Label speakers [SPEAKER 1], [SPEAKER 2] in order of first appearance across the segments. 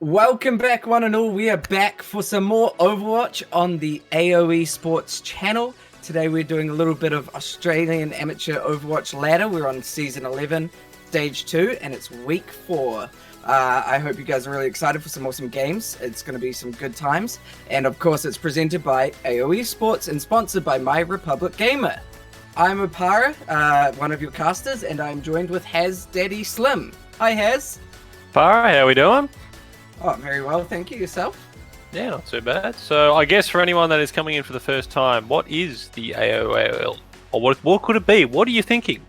[SPEAKER 1] Welcome back, one and all. We are back for some more Overwatch on the AAOL Sports channel. Today we're doing a little bit of Australian Amateur Overwatch ladder. We're on Season 11, Stage 2, and it's Week 4. I hope you guys are really excited for some awesome games. It's going to be some good times. And of course, it's presented by AAOL Sports and sponsored by My Republic Gamer. I'm Oparer, one of your casters, and I'm joined with Hazdaddyslim. Hi, Haz.
[SPEAKER 2] Farah, how we doing?
[SPEAKER 1] Oh, very well, thank you. Yourself?
[SPEAKER 2] Yeah, not too bad. So I guess for anyone that is coming in for the first time, what is the AAOL? Or what could it be? What are you thinking?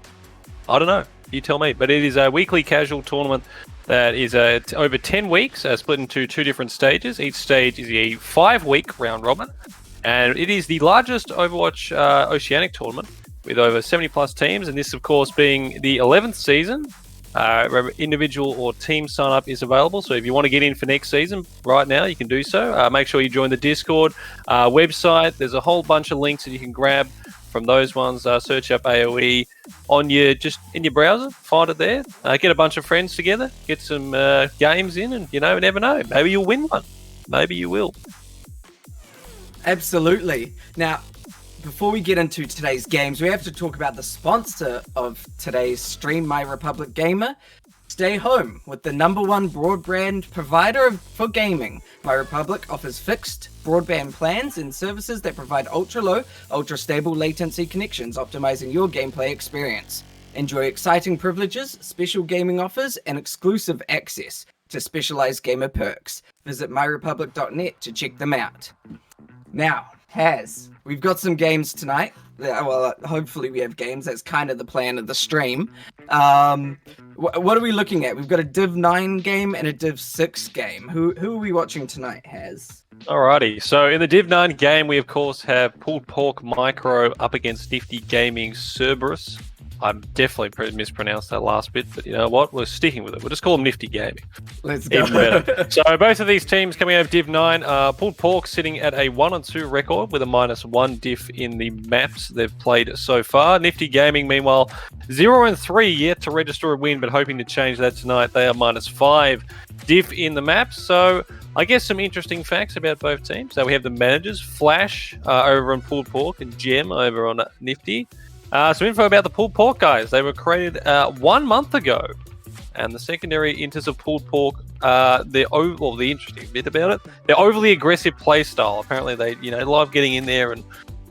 [SPEAKER 2] I don't know. You tell me. But it is a weekly casual tournament that is over 10 weeks, split into 2 different stages. Each stage is a 5-week round robin. And it is the largest Overwatch Oceanic tournament with over 70 plus teams. And this, of course, being the 11th season. Individual or team sign up is available, so if you want to get in for next season right now, you can do so. Make sure you join the Discord website. There's a whole bunch of links that you can grab from those ones. Search up AOE on in your browser, find it there. Get a bunch of friends together, get some games in, and you never know. Maybe you'll win one. Maybe you will.
[SPEAKER 1] Absolutely. Now, before we get into today's games, we have to talk about the sponsor of today's stream, My Republic Gamer. Stay home with the #1 broadband provider for gaming. My Republic offers fixed broadband plans and services that provide ultra-low, ultra-stable latency connections, optimizing your gameplay experience. Enjoy exciting privileges, special gaming offers, and exclusive access to specialized gamer perks. Visit myrepublic.net to check them out. Now, we've got some games tonight. Well, hopefully we have games. That's kind of the plan of the stream. What are we looking at? We've got a Div 9 game and a Div 6 game. Who are we watching tonight, Haz?
[SPEAKER 2] Alrighty, so in the Div 9 game, we of course have Pulled Pork Micro up against Nifty Gaming Cerberus. I definitely mispronounced that last bit, but you know what? We're sticking with it. We'll just call them Nifty Gaming.
[SPEAKER 1] Let's go.
[SPEAKER 2] So both of these teams coming out of Div 9, Pulled Pork sitting at a 1-2 record with a -1 diff in the maps they've played so far. Nifty Gaming, meanwhile, 0-3, yet to register a win, but hoping to change that tonight. They are -5 diff in the maps. So I guess some interesting facts about both teams. So we have the managers, Flash over on Pulled Pork and Gem over on Nifty. Some info about the Pulled Pork guys. They were created 1 month ago. And the secondary inters of Pulled Pork, the interesting bit about it, their overly aggressive play style. Apparently they, love getting in there and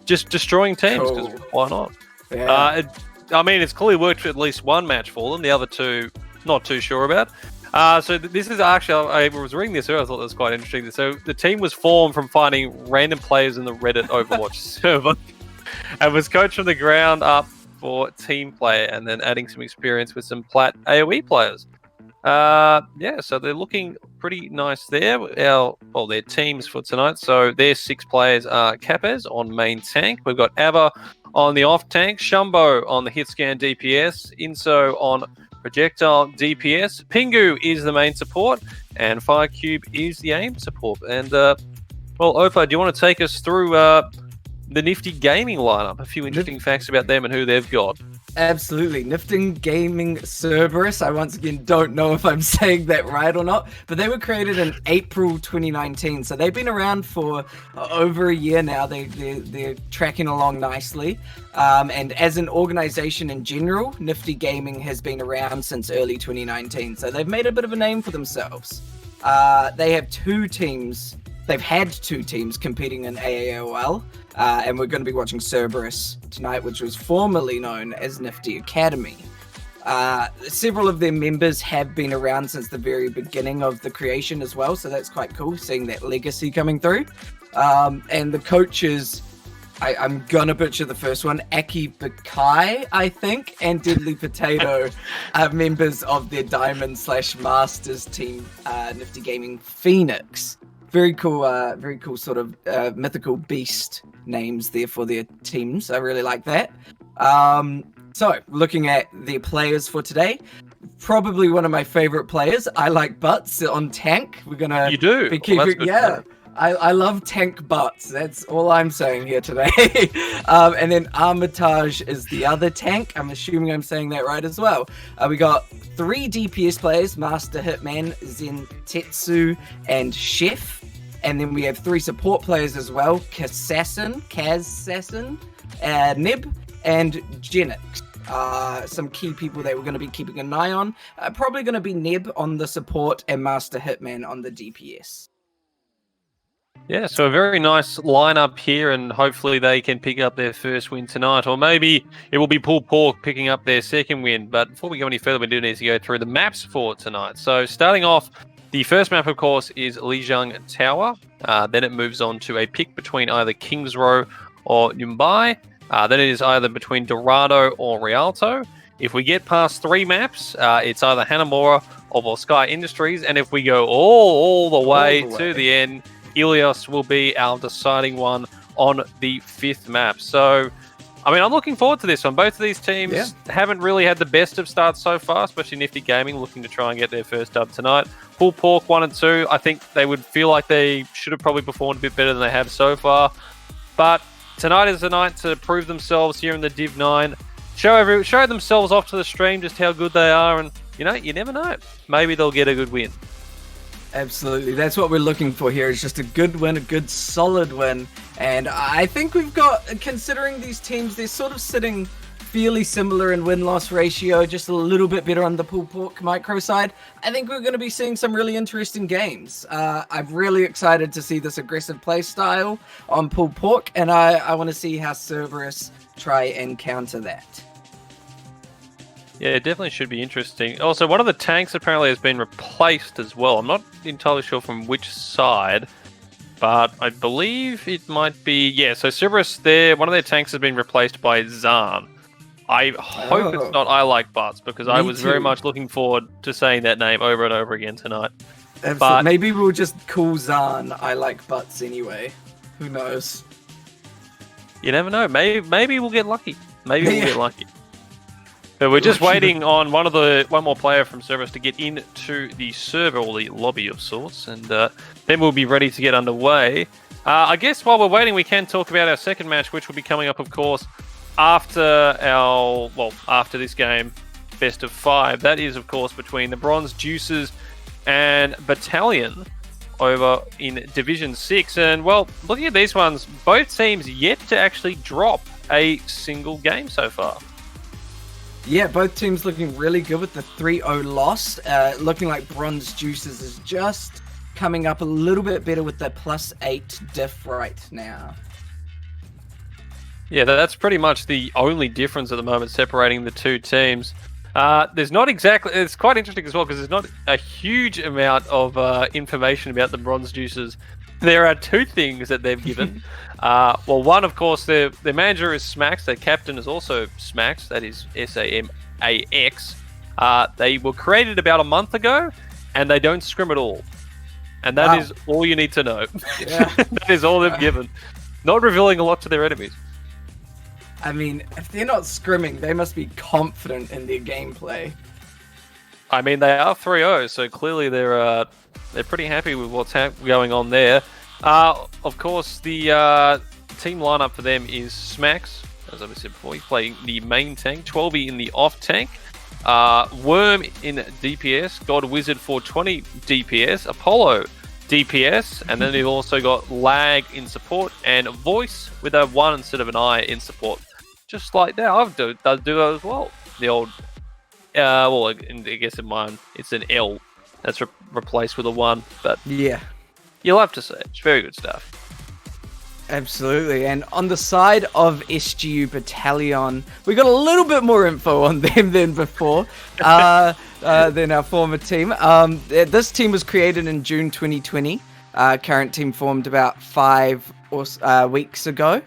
[SPEAKER 2] just destroying teams, because why not?
[SPEAKER 1] Yeah.
[SPEAKER 2] It's clearly worked for at least one match for them. The other two, not too sure about. So this is actually, I was reading this earlier, I thought that was quite interesting. So the team was formed from finding random players in the Reddit Overwatch server. And was coached from the ground up for team play, and then adding some experience with some plat AoE players. So they're looking pretty nice there. Their teams for tonight. So their 6 players are Capez on main tank. We've got Ava on the off tank, Shumbo on the hit scan DPS, Inso on projectile DPS, Pingu is the main support, and Firecube is the aim support. And Opa, do you want to take us through the Nifty Gaming lineup? A few interesting facts about them and who they've got.
[SPEAKER 1] Absolutely. Nifty Gaming Cerberus. I once again don't know if I'm saying that right or not, but they were created in April 2019. So they've been around for over a year now. They're tracking along nicely. And as an organization in general, Nifty Gaming has been around since early 2019. So they've made a bit of a name for themselves. They have 2 teams. They've had 2 teams competing in AAOL. And we're going to be watching Cerberus tonight, which was formerly known as Nifty Academy. Several of their members have been around since the very beginning of the creation as well, so that's quite cool, seeing that legacy coming through. And the coaches, I'm going to butcher the first one, Aki Bakai, I think, and Deadly Potato are members of their Diamond/Masters team, Nifty Gaming Phoenix. Very cool sort of mythical beast names there for their teams. I really like that. So, looking at the players for today, probably one of my favorite players. I like Butts on tank. We're gonna
[SPEAKER 2] You do?
[SPEAKER 1] be keeping, I love tank butts. That's all I'm saying here today. And then Armitage is the other tank. I'm assuming I'm saying that right as well. We got 3 DPS players, Master Hitman, Zentetsu, and Chef. And then we have 3 support players as well, Kazsassin, Nib, and Genix. Some key people that we're going to be keeping an eye on. Probably going to be Nib on the support and Master Hitman on the DPS.
[SPEAKER 2] Yeah, so a very nice lineup here, and hopefully they can pick up their first win tonight, or maybe it will be Pulled Pork picking up their second win. But before we go any further, we do need to go through the maps for tonight. So starting off, the first map, of course, is Lijiang Tower. Then it moves on to a pick between either Kings Row or Mumbai. Then it is either between Dorado or Rialto. If we get past 3 maps, it's either Hanamura or Volskaya Industries. And if we go all the way to the end, Ilios will be our deciding one on the 5th map. So, I mean, I'm looking forward to this one. Both of these teams haven't really had the best of starts so far, especially Nifty Gaming looking to try and get their first dub tonight. Pulled Pork 1 and 2, I think they would feel like they should have probably performed a bit better than they have so far. But tonight is the night to prove themselves here in the Div 9. Show themselves off to the stream just how good they are, and, you know, you never know. Maybe they'll get a good win.
[SPEAKER 1] Absolutely. That's what we're looking for here, is just a good win, a good solid win. And I think we've got, considering these teams, they're sort of sitting fairly similar in win-loss ratio, just a little bit better on the Pulled Pork Micro side. I think we're going to be seeing some really interesting games. I'm really excited to see this aggressive play style on Pulled Pork, and I want to see how Cerberus try and counter that.
[SPEAKER 2] Yeah, it definitely should be interesting. Also, one of the tanks apparently has been replaced as well. I'm not entirely sure from which side, but I believe it might be... Yeah, so Cerberus, one of their tanks has been replaced by Zahn. I hope it's not I Like Butts, because I was very much looking forward to saying that name over and over again tonight.
[SPEAKER 1] Absolutely. But maybe we'll just call Zahn I Like Butts anyway. Who knows?
[SPEAKER 2] You never know. Maybe we'll get lucky. Maybe we'll get lucky. But we're just waiting on one more player from Cerberus to get into the server, or the lobby of sorts, and then we'll be ready to get underway. I guess while we're waiting, we can talk about our second match, which will be coming up, of course, after this game, best of 5. That is, of course, between the Bronze Juices and Battalion over in Division 6. And, well, looking at these ones, both teams yet to actually drop a single game so far.
[SPEAKER 1] Yeah, both teams looking really good with the 3-0 loss. Looking like Bronze Juices is just coming up a little bit better with the +8 diff right now.
[SPEAKER 2] Yeah, that's pretty much the only difference at the moment separating the two teams. There's not exactly... It's quite interesting as well, because there's not a huge amount of information about the Bronze Juices. There are 2 things that they've given. Well, one, of course, their manager is Smax. Their captain is also Smax. That is SAMAX. They were created about a month ago, and they don't scrim at all. And that is all you need to know. Yeah. That is all they've given. Not revealing a lot to their enemies.
[SPEAKER 1] I mean, if they're not scrimming, they must be confident in their gameplay.
[SPEAKER 2] I mean, they are 3-0, so clearly they're pretty happy with what's going on there. Of course, the team lineup for them is Smax, as I said before. He's playing the main tank, 12 in the off tank, Worm in DPS, God Wizard for 20 DPS, Apollo DPS, and then they've also got Lag in support, and Voice with a 1 instead of an I in support. Just like that, I've do that as well. The old, well, I guess in mine, it's an L that's replaced with a 1, but
[SPEAKER 1] yeah,
[SPEAKER 2] you'll have to say it's very good stuff.
[SPEAKER 1] Absolutely. And on the side of SGU Battalion, we got a little bit more info on them than before, than our former team. This team was created in June 2020. Current team formed about 5 weeks ago.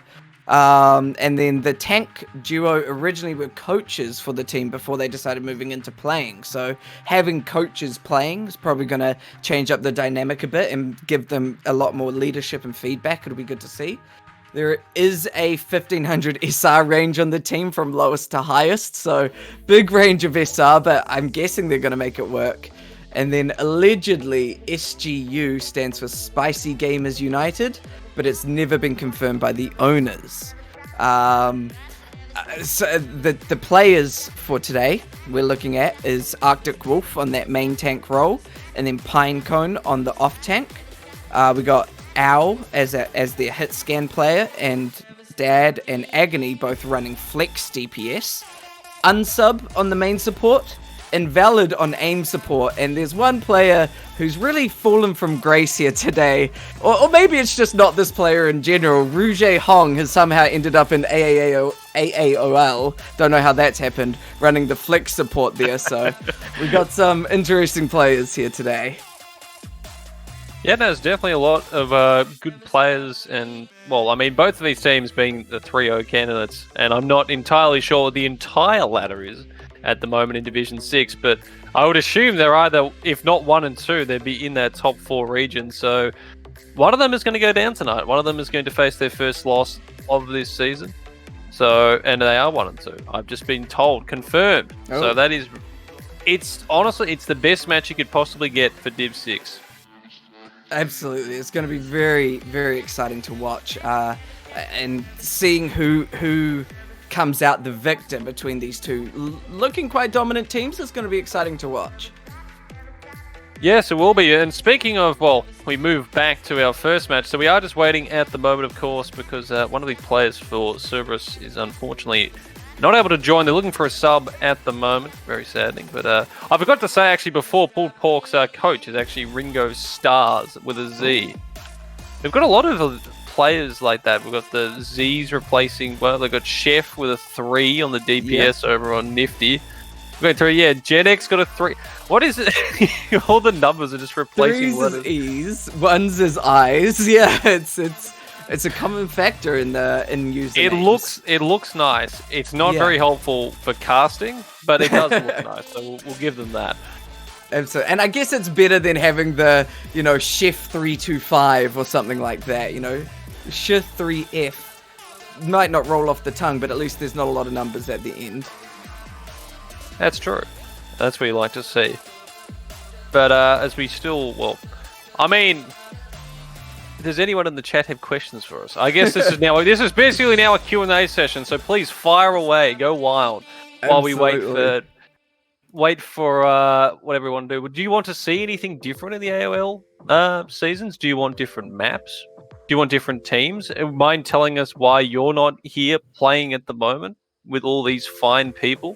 [SPEAKER 1] And then the tank duo originally were coaches for the team before they decided moving into playing. So having coaches playing is probably going to change up the dynamic a bit and give them a lot more leadership and feedback. It'll be good to see. There is a 1500 SR range on the team from lowest to highest. So big range of SR, but I'm guessing they're going to make it work. And then allegedly SGU stands for Spicy Gamers United, but it's never been confirmed by the owners. So the players for today we're looking at is Arctic Wolf on that main tank role, and then Pinecone on the off tank. We got AAOL as their hit scan player, and Dad and Agony both running flex DPS. Unsub on the main support, Invalid on aim support, and there's one player who's really fallen from grace here today, or maybe it's just not this player in general. Rouge Hong has somehow ended up in AAOL, don't know how that's happened, running the flex support there, so we got some interesting players here today.
[SPEAKER 2] Yeah, there's definitely a lot of good players, and, well, I mean, both of these teams being the 3-0 candidates, and I'm not entirely sure what the entire ladder is at the moment in Division 6, but I would assume they're either, if not 1 and 2, they'd be in that top 4 region, so one of them is going to go down tonight. One of them is going to face their first loss of this season, so, and they are 1 and 2. I've just been told, confirmed, so that is, it's, honestly, it's the best match you could possibly get for Div 6.
[SPEAKER 1] Absolutely, it's going to be very, very exciting to watch, and seeing who comes out the victor between these two looking quite dominant teams is going to be exciting to watch.
[SPEAKER 2] Yes, it will be. And speaking of, well, we move back to our first match. So we are just waiting at the moment, of course, because one of the players for Cerberus is unfortunately not able to join. They're looking for a sub at the moment. Very saddening. But I forgot to say, actually, before, Pulled Pork's coach is actually Ringo Stars with a Z. We've got a lot of players like that. We've got the Z's replacing, well, they've got Chef with a 3 on the DPS over on Nifty. We've got 3, yeah, Jedx got a 3. What is it? All the numbers are just replacing letters.
[SPEAKER 1] 3's is E's, 1's is I's. Yeah, it's a common factor in usernames.
[SPEAKER 2] It looks nice. It's not very helpful for casting, but it does look nice, so we'll give them that.
[SPEAKER 1] Absolutely. And I guess it's better than having the, Chef 325 or something like that, Chef 3F might not roll off the tongue, but at least there's not a lot of numbers at the end.
[SPEAKER 2] That's true. That's what you like to see. But as we still, well, I mean, does anyone in the chat have questions for us? I guess this is basically now a Q&A session, so please fire away, go wild while we wait for whatever we want to do. Do you want to see anything different in the AOL seasons? Do you want different maps? Do you want different teams? Mind telling us why you're not here playing at the moment with all these fine people?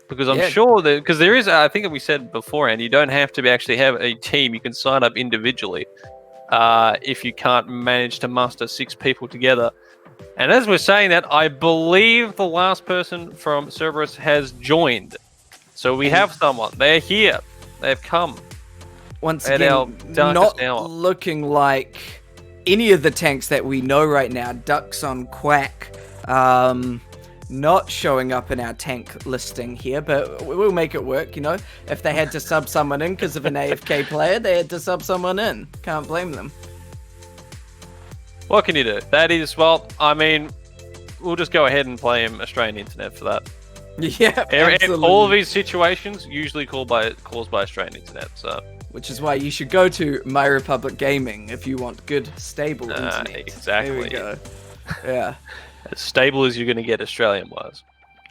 [SPEAKER 2] Because I'm sure that, because there is, I think that we said beforehand, you don't have to actually have a team. You can sign up individually if you can't manage to muster 6 people together. And as we're saying that, I believe the last person from Cerberus has joined. So we have someone. They're here. They've come.
[SPEAKER 1] Once again, not looking like any of the tanks that we know right now. Ducks on Quack. Not showing up in our tank listing here, but we'll make it work, If they had to sub someone in because of an AFK player, they had to sub someone in. Can't blame them.
[SPEAKER 2] What can you do? That is, well, I mean, we'll just go ahead and play him Australian Internet for that.
[SPEAKER 1] Yeah, absolutely.
[SPEAKER 2] All of these situations usually caused by Australian Internet, so.
[SPEAKER 1] Which is why you should go to My Republic Gaming if you want good, stable internet.
[SPEAKER 2] Exactly.
[SPEAKER 1] There we go. Yeah.
[SPEAKER 2] As stable as you're going to get Australian-wise.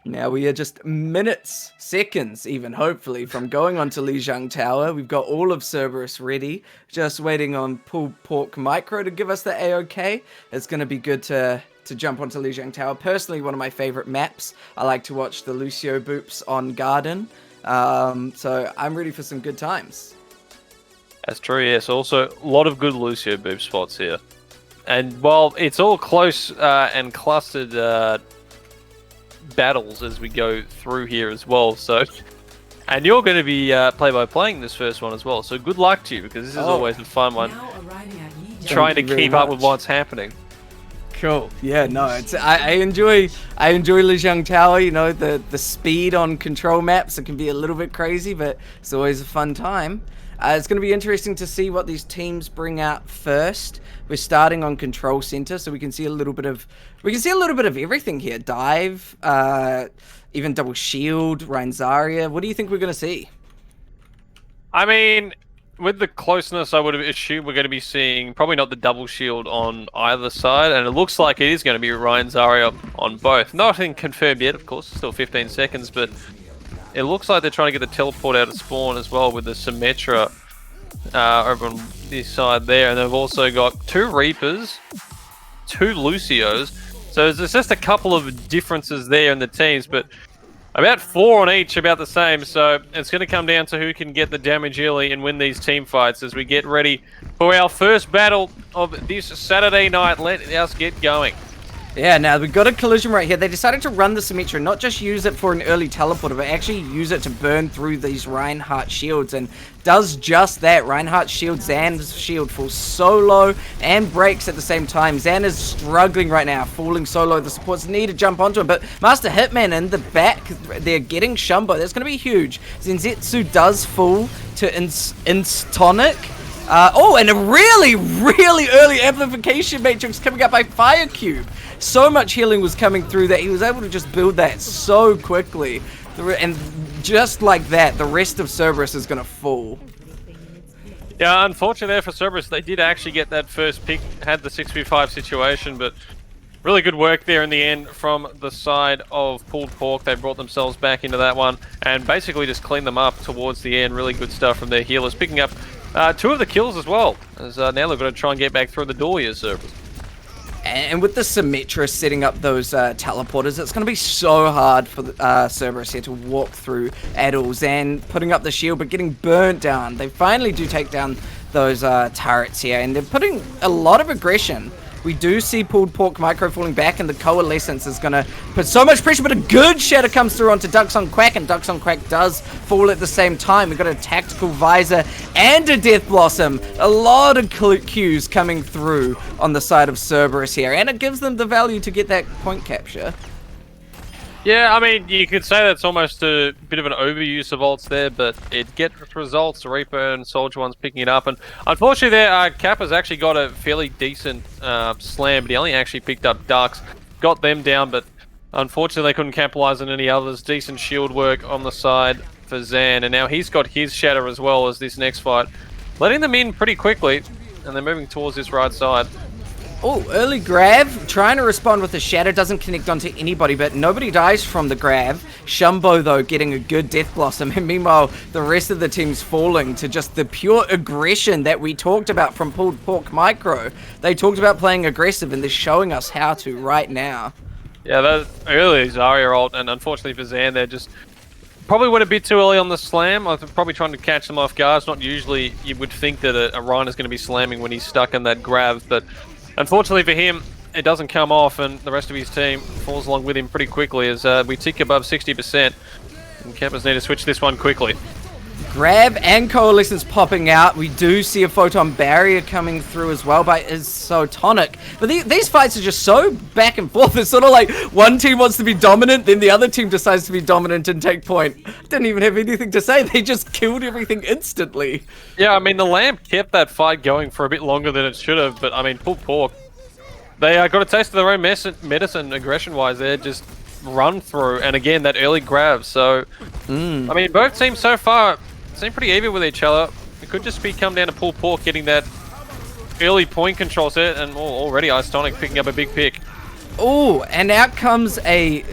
[SPEAKER 1] Now we are just minutes, seconds even, hopefully, from going on to Lijiang Tower. We've got all of Cerberus ready, just waiting on Pulled Pork Micro to give us the AOK. It's going to be good to jump onto Lijiang Tower. Personally, one of my favorite maps. I like to watch the Lucio boops on Garden. So I'm ready for some good times.
[SPEAKER 2] That's true, yes. Also, a lot of good Lucio boop spots here. And while it's all close and clustered battles as we go through here as well, so, and you're going to be play-by-playing this first one as well, so good luck to you, because this is always a fun one, trying to keep up with what's happening.
[SPEAKER 1] Cool. Yeah, no, I enjoy Lijiang Tower, the speed on control maps. It can be a little bit crazy, but it's always a fun time. It's going to be interesting to see what these teams bring out first. We're starting on Control Center, so we can see a little bit of everything here. Dive, even Double Shield, Rhinezaria. What do you think we're going to see?
[SPEAKER 2] I mean, with the closeness, I would have assumed we're going to be seeing probably not the double shield on either side, and it looks like it is going to be Ryan Zarya on both. Nothing confirmed yet, of course, still 15 seconds, but it looks like they're trying to get the teleport out of spawn as well with the Symmetra over on this side there, and they've also got 2 Reapers, 2 Lucios, so there's just a couple of differences there in the teams, but about 4 on each, about the same, so it's going to come down to who can get the damage early and win these team fights as we get ready for our first battle of this Saturday night. Let us get going.
[SPEAKER 1] Yeah, now we've got a collision right here. They decided to run the Symmetra, not just use it for an early teleporter, but actually use it to burn through these Reinhardt shields, and does just that. Reinhardt shield, Zan's shield falls so low and breaks at the same time. Zan is struggling right now, falling so low. The supports need to jump onto him, but Master Hitman in the back, they're getting Shumbo. That's going to be huge. Zenzetsu does fall to Instanic. And a really, really early amplification matrix coming up by Fire Cube. So much healing was coming through that he was able to just build that so quickly. And just like that, the rest of Cerberus is going to fall.
[SPEAKER 2] Yeah, unfortunately there for Cerberus, they did actually get that first pick, had the 6v5 situation, but really good work there in the end from the side of Pulled Pork. They brought themselves back into that one and basically just cleaned them up towards the end. Really good stuff from their healers, picking up 2 of the kills as well, as now they've got to try and get back through the door here, Cerberus.
[SPEAKER 1] And with the Symmetra setting up those teleporters, it's going to be so hard for Cerberus here to walk through at all. Zan putting up the shield, but getting burnt down. They finally do take down those turrets here, and they're putting a lot of aggression. We do see Pulled Pork Micro falling back, and the Coalescence is going to put so much pressure, but a good shatter comes through onto Ducks on Quack, and Ducks on Quack does fall at the same time. We've got a Tactical Visor and a Death Blossom. A lot of Qs coming through on the side of Cerberus here, and it gives them the value to get that point capture.
[SPEAKER 2] Yeah, I mean, you could say that's almost a bit of an overuse of ults there, but it gets results. Reaper and Soldier One's picking it up, and unfortunately there, Kappa's actually got a fairly decent slam, but he only actually picked up Ducks, got them down, but unfortunately they couldn't capitalize on any others. Decent shield work on the side for Zan, and now he's got his shatter as well as this next fight, letting them in pretty quickly, and they're moving towards this right side.
[SPEAKER 1] Oh, early grab, trying to respond with a shatter, doesn't connect onto anybody, but nobody dies from the grab. Shumbo, though, getting a good Death Blossom, and meanwhile, the rest of the team's falling to just the pure aggression that we talked about from Pulled Pork Micro. They talked about playing aggressive, and they're showing us how to right now. Yeah,
[SPEAKER 2] that early Zarya ult, and unfortunately for Zan, they're just probably went a bit too early on the slam. I was probably trying to catch them off guard. It's not usually you would think that a Ryan is going to be slamming when he's stuck in that grab, but unfortunately for him, it doesn't come off, and the rest of his team falls along with him pretty quickly as we tick above 60%. And Kappas need to switch this one quickly.
[SPEAKER 1] Grab and Coalescence popping out. We do see a Photon Barrier coming through as well by Isotonic. But these fights are just so back and forth. It's sort of like one team wants to be dominant, then the other team decides to be dominant and take point. Didn't even have anything to say. They just killed everything instantly.
[SPEAKER 2] Yeah, I mean, the Lamp kept that fight going for a bit longer than it should have. But, I mean, Pulled Pork, they got a taste of their own medicine aggression-wise there. Just run through. And, again, that early grab. So, I mean, both teams so far seem pretty even with each other. It could just be come down to Pulled Pork getting that early point control set, and already Icetonic picking up a big pick.
[SPEAKER 1] Oh, and out comes a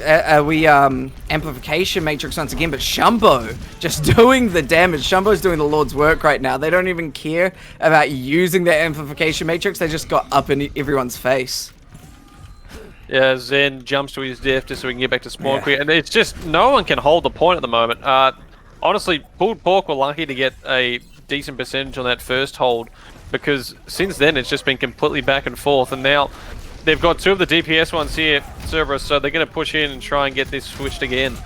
[SPEAKER 1] amplification matrix once again, but Shumbo just doing the damage. Shumbo's doing the Lord's work right now. They don't even care about using that amplification matrix. They just got up in everyone's face.
[SPEAKER 2] Yeah, Zen jumps to his death just so we can get back to spawn quick, and it's just no one can hold the point at the moment. Honestly, Pulled Pork were lucky to get a decent percentage on that first hold, because since then it's just been completely back and forth, and now they've got 2 of the DPS ones here, Cerberus, so they're going to push in and try and get this switched again.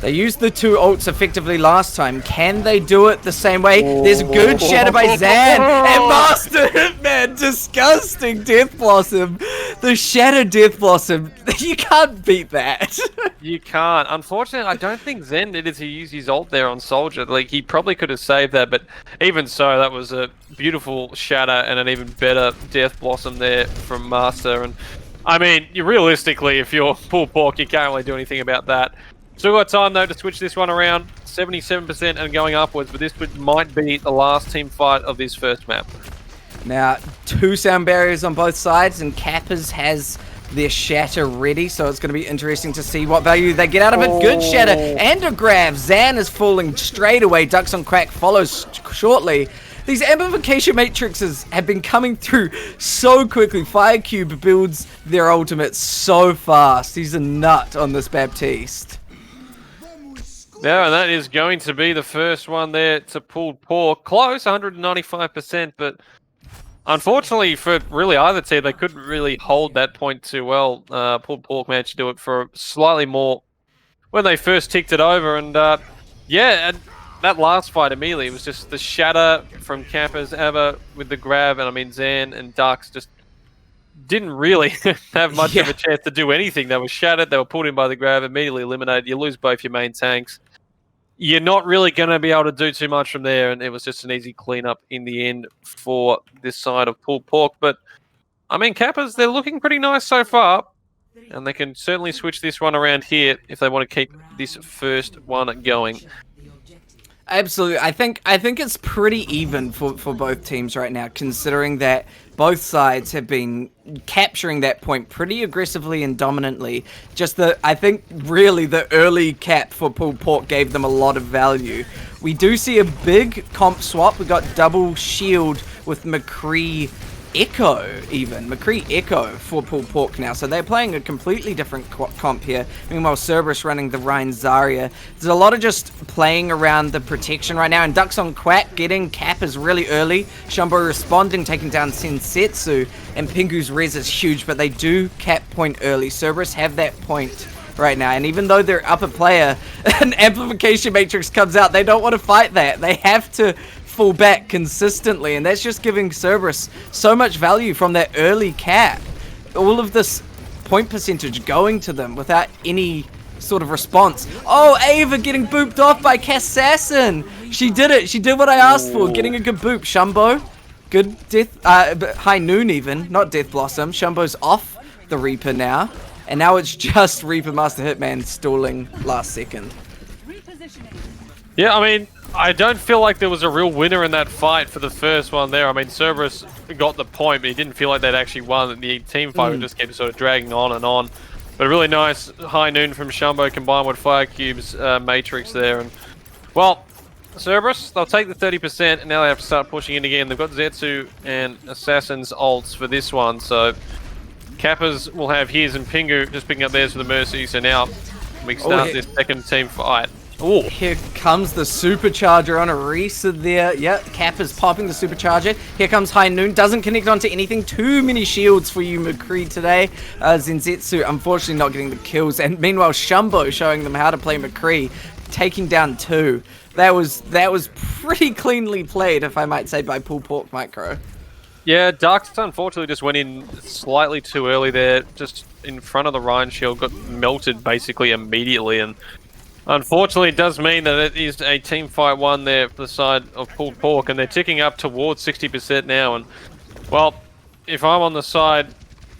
[SPEAKER 2] They used the 2 ults effectively last time. Can they do it the same way? There's a good shatter by Zan, and Master Hitman, disgusting Death Blossom. The shatter Death Blossom, you can't beat that. You can't. Unfortunately, I don't think Zen needed to use his ult there on Soldier. Like, he probably could have saved that, but even so, that was a beautiful shatter and an even better Death Blossom there from Master. And I mean, realistically, if you're Pulled Pork, you can't really do anything about that. Still got time though to switch this one around. 77% and going upwards, but this might be the last team fight of this first map.
[SPEAKER 1] Now, 2 sound barriers on both sides, and Kappas has their shatter ready, so it's going to be interesting to see what value they get out of it. Good shatter and a grab. Zan is falling straight away. Ducks on Quack follows shortly. These amplification matrices have been coming through so quickly. Firecube builds their ultimate so fast. He's a nut on this Baptiste.
[SPEAKER 2] Yeah, and that is going to be the first one there to pulled pork. Close, 195%, but unfortunately for really either team, they couldn't really hold that point too well. Pulled pork managed to do it for slightly more when they first ticked it over. And yeah, and that last fight immediately, it was just the shatter from Kappas, Ava with the grab. And I mean, Zan and Ducks just didn't really have much of a chance to do anything. They were shattered, they were pulled in by the grab, immediately eliminated. You lose both your main tanks. You're not really going to be able to do too much from there, and it was just an easy cleanup in the end for this side of pulled pork. But, I mean, Kappas, they're looking pretty nice so far, and they can certainly switch this one around here if they want to keep this first one going.
[SPEAKER 1] Absolutely. I think it's pretty even for both teams right now, considering that both sides have been capturing that point pretty aggressively and dominantly. I think really the early cap for pulled pork gave them a lot of value. We do see a big comp swap. We got double shield with McCree Echo even. McCree Echo for pulled pork now. So they're playing a completely different comp here. Meanwhile, Cerberus running the Rhine Zarya. There's a lot of just playing around the protection right now. And Ducks on Quack getting Kappas really early. Shumbo responding, taking down Sensetsu. And Pingu's res is huge, but they do cap point early. Cerberus have that point right now. And even though they're up a player, an amplification matrix comes out. They don't want to fight that. They have to fall back consistently, and that's just giving Cerberus so much value from that early cap. All of this point percentage going to them without any sort of response. Oh, Ava getting booped off by Kassassin. She did it. She did what I asked for, getting a good boop. Shumbo, good death, High Noon even, not Death Blossom. Shumbo's off the Reaper now, and now it's just Reaper Master Hitman stalling last second.
[SPEAKER 2] Yeah, I mean, I don't feel like there was a real winner in that fight for the first one there. I mean, Cerberus got the point, but he didn't feel like they'd actually won. The team fight would just keep sort of dragging on and on. But a really nice High Noon from Shumbo combined with Firecube's Matrix there. And well, Cerberus, they'll take the 30%, and now they have to start pushing in again. They've got Zetsu and Assassin's ults for this one, so Kappas will have his, and Pingu just picking up theirs for the Mercy. So now we can start this second team fight. Ooh.
[SPEAKER 1] Here comes the supercharger on Arisa there. Yep, Kappa's popping the supercharger. Here comes High Noon. Doesn't connect onto anything. Too many shields for you, McCree, today. Zenzetsu, unfortunately, not getting the kills. And meanwhile, Shumbo showing them how to play McCree, taking down 2. That was pretty cleanly played, if I might say, by pulled pork Micro.
[SPEAKER 2] Yeah, Ducks unfortunately just went in slightly too early there. Just in front of the Rhine shield, got melted basically immediately, and unfortunately, it does mean that it is a team fight one there for the side of pulled pork, and they're ticking up towards 60% now. And well, if I'm on the side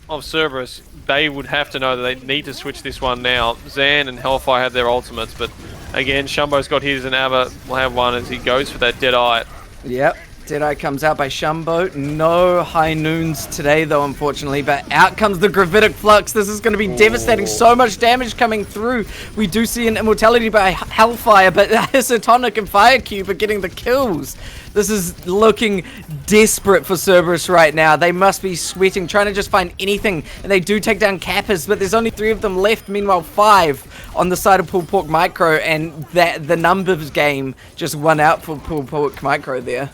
[SPEAKER 2] of Cerberus, they would have to know that they need to switch this one now. Zan and Hellfire have their ultimates, but again, Shumbo's got his, and Ava will have one as he goes for that Deadeye.
[SPEAKER 1] Yep. Deadeye comes out by Shumbo. No High Noons today, though, unfortunately. But out comes the Gravitic Flux. This is going to be devastating. So much damage coming through. We do see an Immortality by Hellfire, but Isotonic and Firecube are getting the kills. This is looking desperate for Cerberus right now. They must be sweating, trying to just find anything. And they do take down Kappas, but there's only 3 of them left. Meanwhile, 5 on the side of pulled pork Micro, and the numbers game just won out for pulled pork Micro there.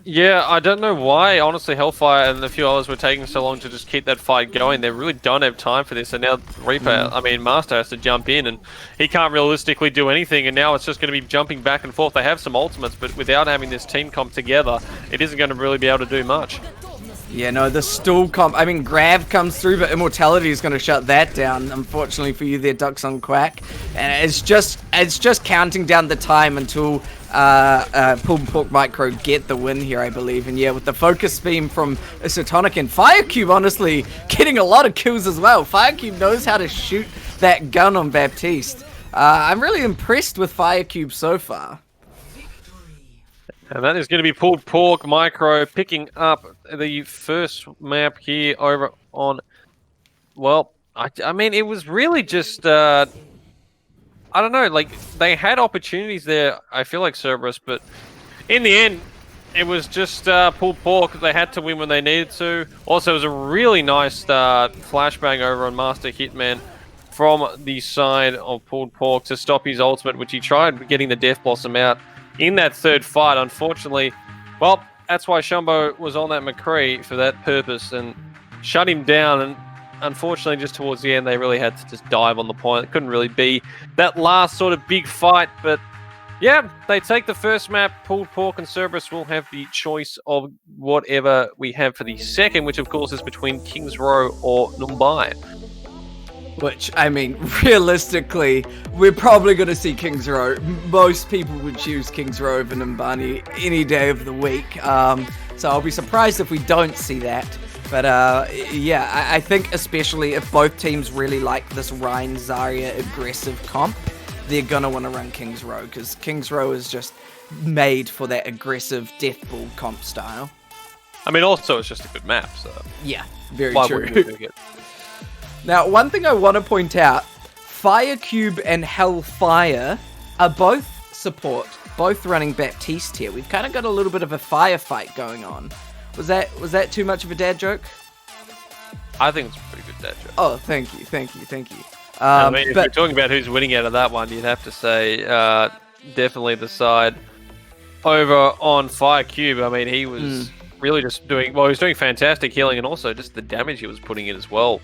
[SPEAKER 2] Yeah, I don't know why, honestly, Hellfire and a few others were taking so long to just keep that fight going. They really don't have time for this, and now Reaper, Master has to jump in, and he can't realistically do anything, and now it's just going to be jumping back and forth. They have some ultimates, but without having this team comp together, it isn't going to really be able to do much.
[SPEAKER 1] Yeah, no, the stall comp, Grav comes through, but Immortality is going to shut that down, unfortunately for you there, Ducks on Quack. And it's just counting down the time until pulled pork Micro get the win here, I believe. And yeah, with the focus beam from Isotonic and Firecube, honestly, getting a lot of kills as well. Firecube knows how to shoot that gun on Baptiste. I'm really impressed with Firecube so far.
[SPEAKER 2] And that is going to be Pulled Pork Micro picking up the first map here over on... Well, I mean, it was really just... I don't know, like, they had opportunities there, I feel like Cerberus, but in the end, it was just Pulled Pork. They had to win when they needed to. Also, it was a really nice flashbang over on Master Hitman from the side of Pulled Pork to stop his ultimate, which he tried getting the Death Blossom out in that third fight. Unfortunately, well, that's why Shumbo was on that McCree for that purpose and shut him down. And unfortunately, just towards the end, they really had to just dive on the point. It couldn't really be that last sort of big fight, but yeah, they take the first map. Pulled Pork and Cerberus will have the choice of whatever we have for the second, which of course is between Kings Row or Mumbai.
[SPEAKER 1] Which, I mean, realistically, we're probably going to see Kings Row. Most people would choose Kings Row over Numbani any day of the week. So I'll be surprised if we don't see that. But yeah, I think especially if both teams really like this Ryan Zarya aggressive comp, they're going to want to run Kings Row, because Kings Row is just made for that aggressive Death Ball comp style.
[SPEAKER 2] I mean, also, it's just a good map, so...
[SPEAKER 1] Yeah, very
[SPEAKER 2] why
[SPEAKER 1] true.
[SPEAKER 2] wouldn't we pick it?
[SPEAKER 1] Now, one thing I want to point out, Firecube and Hellfire are both support, both running Baptiste here. We've kind of got a little bit of a firefight going on. Was that too much of a dad joke?
[SPEAKER 2] I think it's a pretty good dad joke.
[SPEAKER 1] Oh, thank you.
[SPEAKER 2] I mean, if we're talking about who's winning out of that one, you'd have to say definitely the side over on Firecube. I mean, he was really just doing... Well, he was doing fantastic healing, and also just the damage he was putting in as well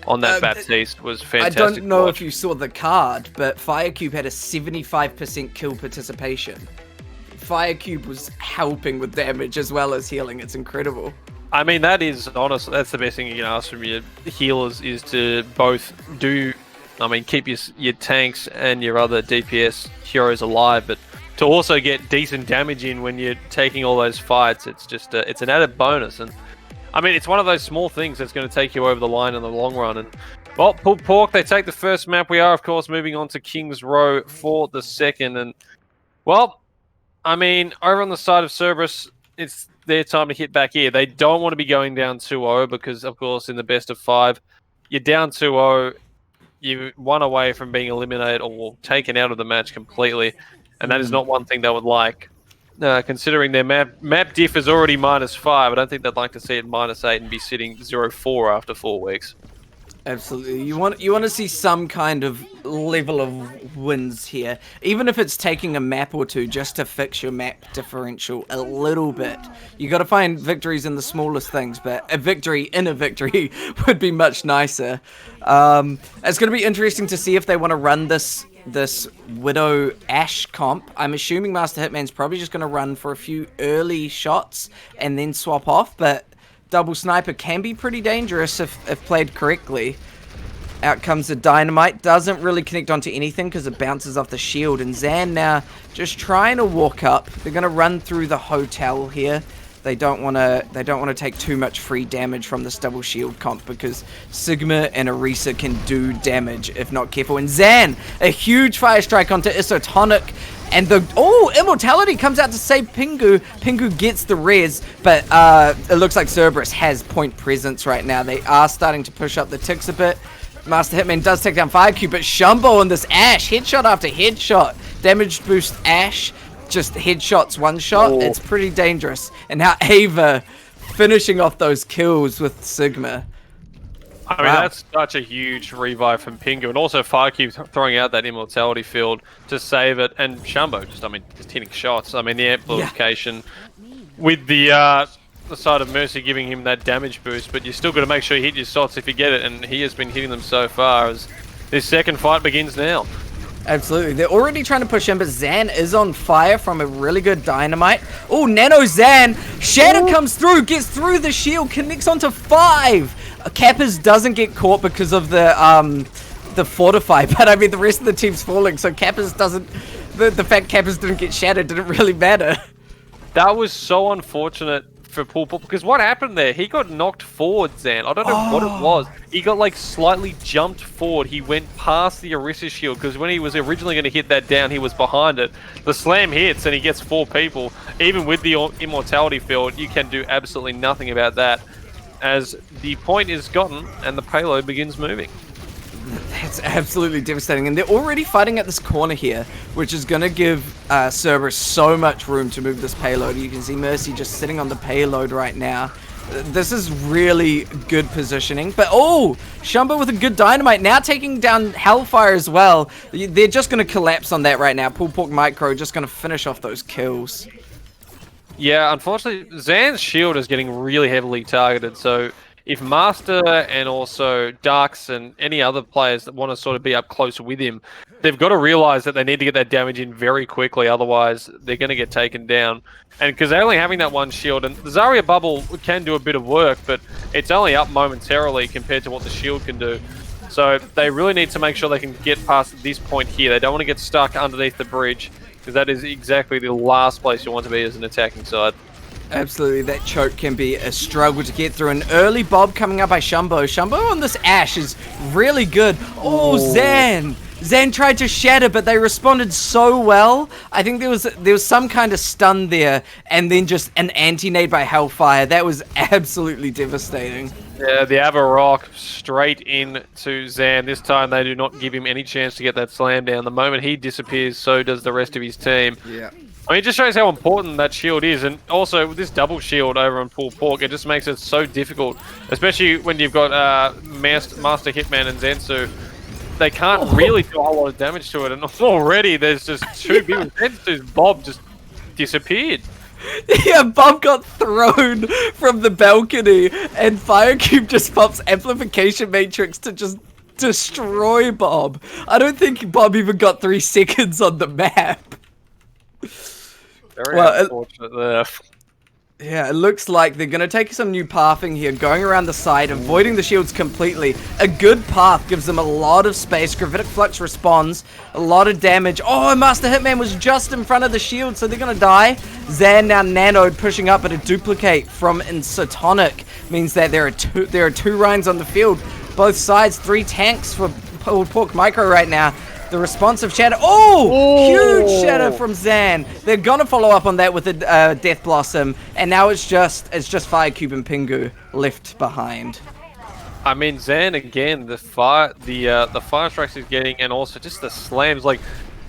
[SPEAKER 2] on that Baptiste was fantastic.
[SPEAKER 1] I don't know if you saw the card, but Firecube had a 75% kill participation. Firecube was helping with damage as well as healing. It's incredible.
[SPEAKER 2] I mean, that is honest. That's the best thing you can ask from your healers, is to both do... I mean, keep your tanks and your other DPS heroes alive, but to also get decent damage in when you're taking all those fights, it's just it's an added bonus. And I mean, it's one of those small things that's going to take you over the line in the long run. And well, Pulled Pork, they take the first map. We are, of course, moving on to Kings Row for the second. And well, I mean, over on the side of Cerberus, it's their time to hit back here. They don't want to be going down 2-0 because, of course, in the best of 5, you're down 2-0. You one away from being eliminated or taken out of the match completely, and that is not one thing they would like. Considering their map diff is already -5, I don't think they'd like to see it -8 and be sitting 0-4 after 4 weeks.
[SPEAKER 1] Absolutely. You want to see some kind of level of wins here, even if it's taking a map or two just to fix your map differential a little bit. You got to find victories in the smallest things, but a victory in a victory would be much nicer. It's going to be interesting to see if they want to run this Widow Ashe comp. I'm assuming Master Hitman's probably just going to run for a few early shots and then swap off, but double sniper can be pretty dangerous if played correctly. Out comes the dynamite. Doesn't really connect onto anything because it bounces off the shield. And Zan now just trying to walk up. They're going to run through the hotel here. They don't want to take too much free damage from this double shield comp, because Sigma and Orisa can do damage if not careful. And Zan, a huge fire strike onto Isotonic. And the Immortality comes out to save Pingu. Pingu gets the res, but it looks like Cerberus has point presence right now. They are starting to push up the ticks a bit. Master Hitman does take down Firecube, but Shumbo on this Ashe, headshot after headshot. Damage boost Ashe, just headshots one shot. It's pretty dangerous. And now Ava finishing off those kills with Sigma.
[SPEAKER 2] I mean, that's such a huge revive from Pingu, and also Firecube throwing out that Immortality field to save it, and Shumbo just hitting shots. I mean, the amplification with the side of Mercy giving him that damage boost, but you still got to make sure you hit your shots if you get it, and he has been hitting them so far as this second fight begins now.
[SPEAKER 1] Absolutely. They're already trying to push him, but Zan is on fire from a really good dynamite. Oh, Nano Zan. Shatter comes through, gets through the shield, connects onto 5. Kappas doesn't get caught because of the fortify, but I mean the rest of the team's falling, so Kappas doesn't... The fact Kappas didn't get shattered didn't really matter.
[SPEAKER 2] That was so unfortunate for Paul, because what happened there? He got knocked forward, Zan. I don't know what it was. He got like slightly jumped forward. He went past the Orisa shield because when he was originally going to hit that down, he was behind it. The slam hits and he gets 4 people. Even with the immortality field, you can do absolutely nothing about that, as the point is gotten and the payload begins moving.
[SPEAKER 1] That's absolutely devastating, and they're already fighting at this corner here, which is going to give Cerberus so much room to move this payload. You can see Mercy just sitting on the payload right now. This is really good positioning, but Shumbo with a good dynamite, now taking down Hellfire as well. They're just going to collapse on that right now. Pulled Pork Micro just going to finish off those kills.
[SPEAKER 2] Yeah, unfortunately, Zan's shield is getting really heavily targeted, so if Master and also Darks and any other players that want to sort of be up close with him, they've got to realize that they need to get that damage in very quickly, otherwise they're going to get taken down. And because they're only having that one shield, and the Zarya bubble can do a bit of work, but it's only up momentarily compared to what the shield can do. So they really need to make sure they can get past this point here. They don't want to get stuck underneath the bridge, because that is exactly the last place you want to be as an attacking side.
[SPEAKER 1] Absolutely, that choke can be a struggle to get through. An early bob coming up by Shumbo. Shumbo on this Ashe is really good. Zan! Zan tried to shatter, but they responded so well. I think there was some kind of stun there, and then just an anti-nade by Hellfire. That was absolutely devastating.
[SPEAKER 2] Yeah, the Avarok straight in to Zan. This time they do not give him any chance to get that slam down. The moment he disappears, so does the rest of his team.
[SPEAKER 1] Yeah.
[SPEAKER 2] I mean, it just shows how important that shield is, and also with this double shield over on Pulled Pork, it just makes it so difficult, especially when you've got Master Hitman and Zensu. They can't really do a whole lot of damage to it, and already there's just 2 people. Zensu's Bob just disappeared.
[SPEAKER 1] Yeah, Bob got thrown from the balcony, and Firecube just pops Amplification Matrix to just destroy Bob. I don't think Bob even got 3 seconds on the map.
[SPEAKER 2] Very unfortunate there.
[SPEAKER 1] Yeah, it looks like they're going to take some new pathing here, going around the side, avoiding the shields completely. A good path gives them a lot of space. Gravitic Flux responds, a lot of damage. Master Hitman was just in front of the shield, so they're going to die. Zan now nanoed, pushing up, but a duplicate from Insatonic means that there are two Ryans on the field. Both sides, 3 tanks for Pulled Pork Micro right now. The responsive shatter. Huge shatter from Zan. They're gonna follow up on that with a Death Blossom, and now it's just Firecube and Pingu left behind.
[SPEAKER 2] I mean, Zan again, the fire strikes he's getting, and also just the slams. Like,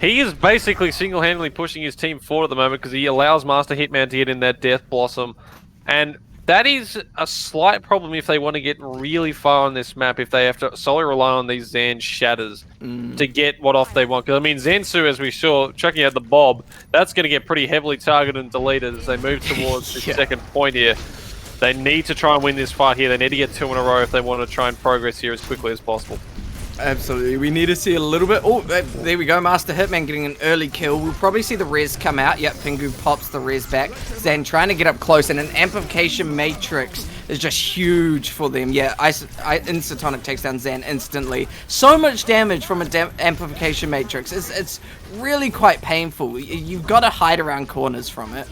[SPEAKER 2] he is basically single-handedly pushing his team forward at the moment because he allows Master Hitman to get in that Death Blossom, and that is a slight problem if they want to get really far on this map, if they have to solely rely on these Zan shatters to get what off they want. Because, I mean, Zensu, as we saw, checking out the Bob, that's going to get pretty heavily targeted and deleted as they move towards the second point here. They need to try and win this fight here. They need to get 2 in a row if they want to try and progress here as quickly as possible.
[SPEAKER 1] Absolutely. We need to see a little bit. There we go. Master Hitman getting an early kill. We'll probably see the res come out. Yep, Pingu pops the res back. Zan trying to get up close, and an Amplification Matrix is just huge for them. Yeah, Insatonic takes down Zan instantly. So much damage from an Amplification Matrix. It's really quite painful. You've got to hide around corners from it.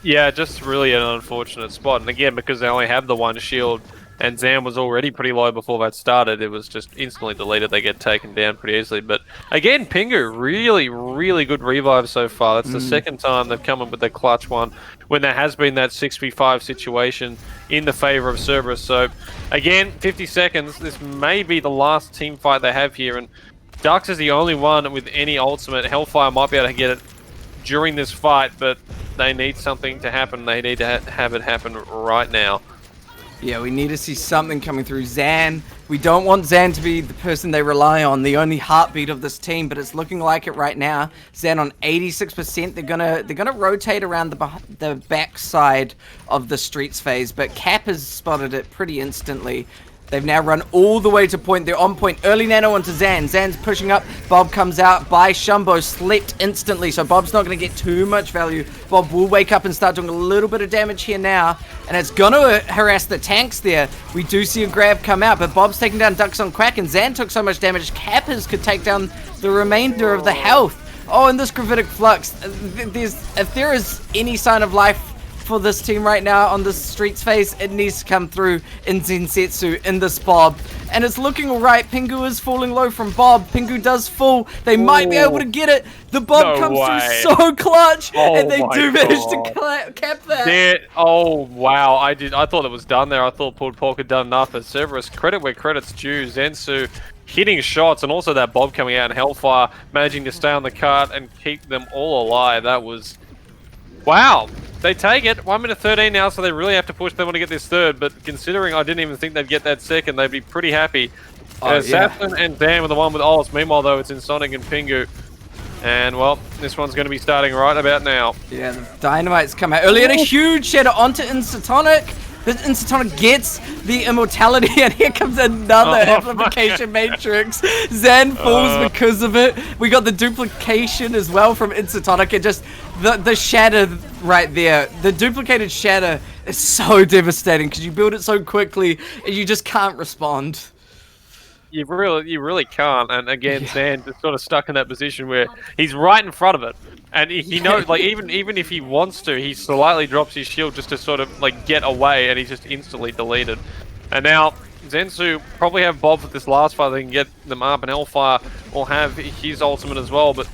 [SPEAKER 2] Yeah, just really an unfortunate spot. And again, because they only have the one shield, and Zan was already pretty low before that started, it was just instantly deleted. They get taken down pretty easily. But again, Pingu, really, really good revive so far. That's the second time they've come up with their clutch one when there has been that 6v5 situation in the favor of Cerberus. So again, 50 seconds. This may be the last team fight they have here. And Dux is the only one with any ultimate. Hellfire might be able to get it during this fight, but they need something to happen. They need to have it happen right now.
[SPEAKER 1] Yeah, we need to see something coming through Zan. We don't want Zan to be the person they rely on, the only heartbeat of this team, but it's looking like it right now. Zan on 86%. They're gonna rotate around the back side of the streets phase, but Cap has spotted it pretty instantly. They've now run all the way to point. They're on point. Early nano onto Zan. Zan's pushing up. Bob comes out by Shumbo. Slept instantly, so Bob's not going to get too much value. Bob will wake up and start doing a little bit of damage here now, and it's going to harass the tanks there. We do see a grab come out, but Bob's taking down Dux on Quack, and Zan took so much damage, Cappers could take down the remainder of the health. And this Gravitic Flux. If there is any sign of life for this team right now on the Streets phase. It needs to come through in Zensetsu in this Bob. And it's looking alright. Pingu is falling low from Bob. Pingu does fall. They might be able to get it. The Bob comes through so clutch. And they do manage to cap that.
[SPEAKER 2] Oh, wow. I thought it was done there. I thought Pulled Pork had done enough. But Cerberus, credit where credit's due. Zensu hitting shots, and also that Bob coming out in Hellfire, managing to stay on the cart and keep them all alive. That was... Wow. They take it. 1 minute 13 now, so they really have to push. They want to get this third, but considering I didn't even think they'd get that second, they'd be pretty happy. Saffron and Dan were the one with Ols. Meanwhile, though, it's Insonic and Pingu. And, well, this one's going to be starting right about now.
[SPEAKER 1] Yeah, the Dynamite's come out early, and a huge shatter onto Insatonic. The Insatonic gets the immortality, and here comes another amplification matrix. Zan falls because of it. We got the duplication as well from Insatonic. It just, the shatter right there, the duplicated shatter is so devastating because you build it so quickly and you just can't respond.
[SPEAKER 2] You really can't. And again, Zan just sort of stuck in that position where he's right in front of it. And he knows, like, even if he wants to, he slightly drops his shield just to sort of, like, get away, and he's just instantly deleted. And now, Zensu probably have Bob with this last fight. They can get them up, and Hellfire will have his ultimate as well, but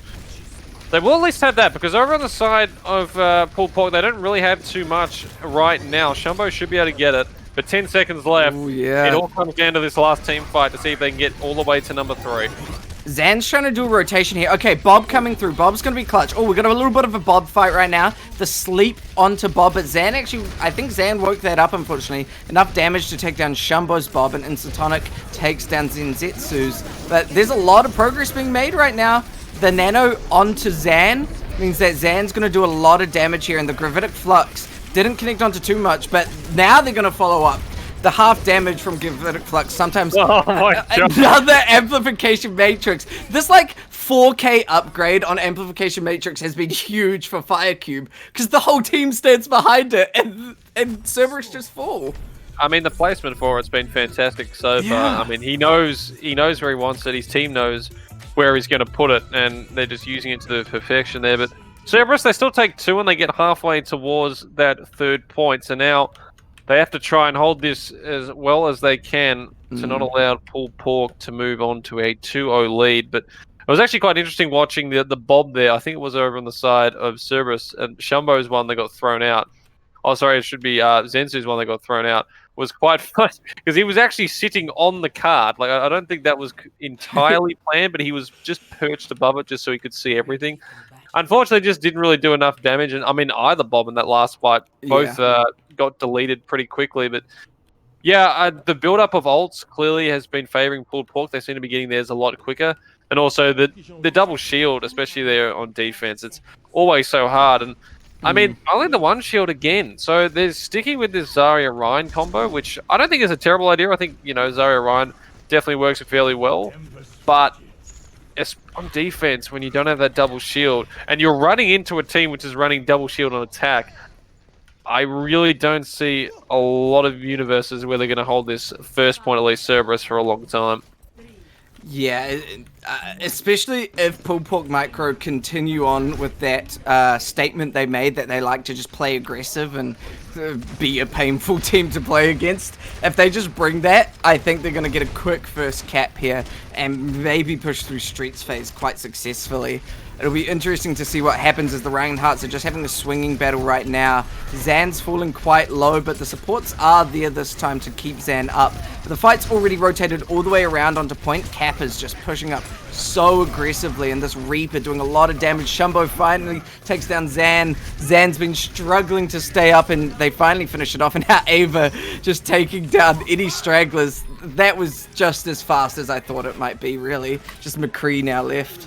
[SPEAKER 2] they will at least have that, because over on the side of Pulled Pork, they don't really have too much right now. Shumbo should be able to get it, but 10 seconds left.
[SPEAKER 1] Ooh, yeah.
[SPEAKER 2] It all comes down to this last team fight to see if they can get all the way to number 3.
[SPEAKER 1] Zan's trying to do a rotation here. Okay, Bob coming through. Bob's going to be clutch. Oh, we got a little bit of a Bob fight right now. The sleep onto Bob, but Zan actually, I think Zan woke that up, unfortunately. Enough damage to take down Shumbo's Bob, and Insatonic takes down Zenzetsu's. But there's a lot of progress being made right now. The Nano onto Zan means that Zan's going to do a lot of damage here, and the Gravitic Flux didn't connect onto too much, but now they're going to follow up. The half damage from Gravitic Flux, sometimes another amplification matrix. This like 4K upgrade on amplification matrix has been huge for Firecube because the whole team stands behind it and Cerberus just fall.
[SPEAKER 2] I mean, the placement for it's been fantastic so far. I mean, he knows where he wants it. His team knows where he's going to put it, and they're just using it to the perfection there. But Cerberus, they still take 2 and they get halfway towards that 3rd point. So now they have to try and hold this as well as they can to not allow Pulled Pork to move on to a 2-0 lead. But it was actually quite interesting watching the Bob there. I think it was over on the side of Cerberus, and Shumbo's one that got thrown out. Oh, sorry, it should be Zensu's one that got thrown out. Was quite fun because he was actually sitting on the cart. Like, I don't think that was entirely planned, but he was just perched above it just so he could see everything. Unfortunately, just didn't really do enough damage. And I mean, either Bob in that last fight both got deleted pretty quickly. But yeah, the build-up of ults clearly has been favoring Pulled Pork. They seem to be getting theirs a lot quicker. And also the double shield, especially there on defense, it's always so hard. And I mean, only the one shield again. So they're sticking with this Zarya-Ryan combo, which I don't think is a terrible idea. I think, you know, Zarya-Ryan definitely works fairly well. But on defense, when you don't have that double shield, and you're running into a team which is running double shield on attack, I really don't see a lot of universes where they're going to hold this first point, at least Cerberus, for a long time.
[SPEAKER 1] Yeah, especially if Pulled Pork Micro continue on with that statement they made that they like to just play aggressive and be a painful team to play against. If they just bring that, I think they're going to get a quick first cap here and maybe push through Streets phase quite successfully. It'll be interesting to see what happens as the Reinhardts are just having a swinging battle right now. Zan's falling quite low, but the supports are there this time to keep Zan up. But the fight's already rotated all the way around onto point. Kappa's just pushing up so aggressively, and this Reaper doing a lot of damage. Shumbo finally takes down Zan. Zan's been struggling to stay up, and they finally finish it off. And now Ava just taking down any stragglers. That was just as fast as I thought it might be, really. Just McCree now left.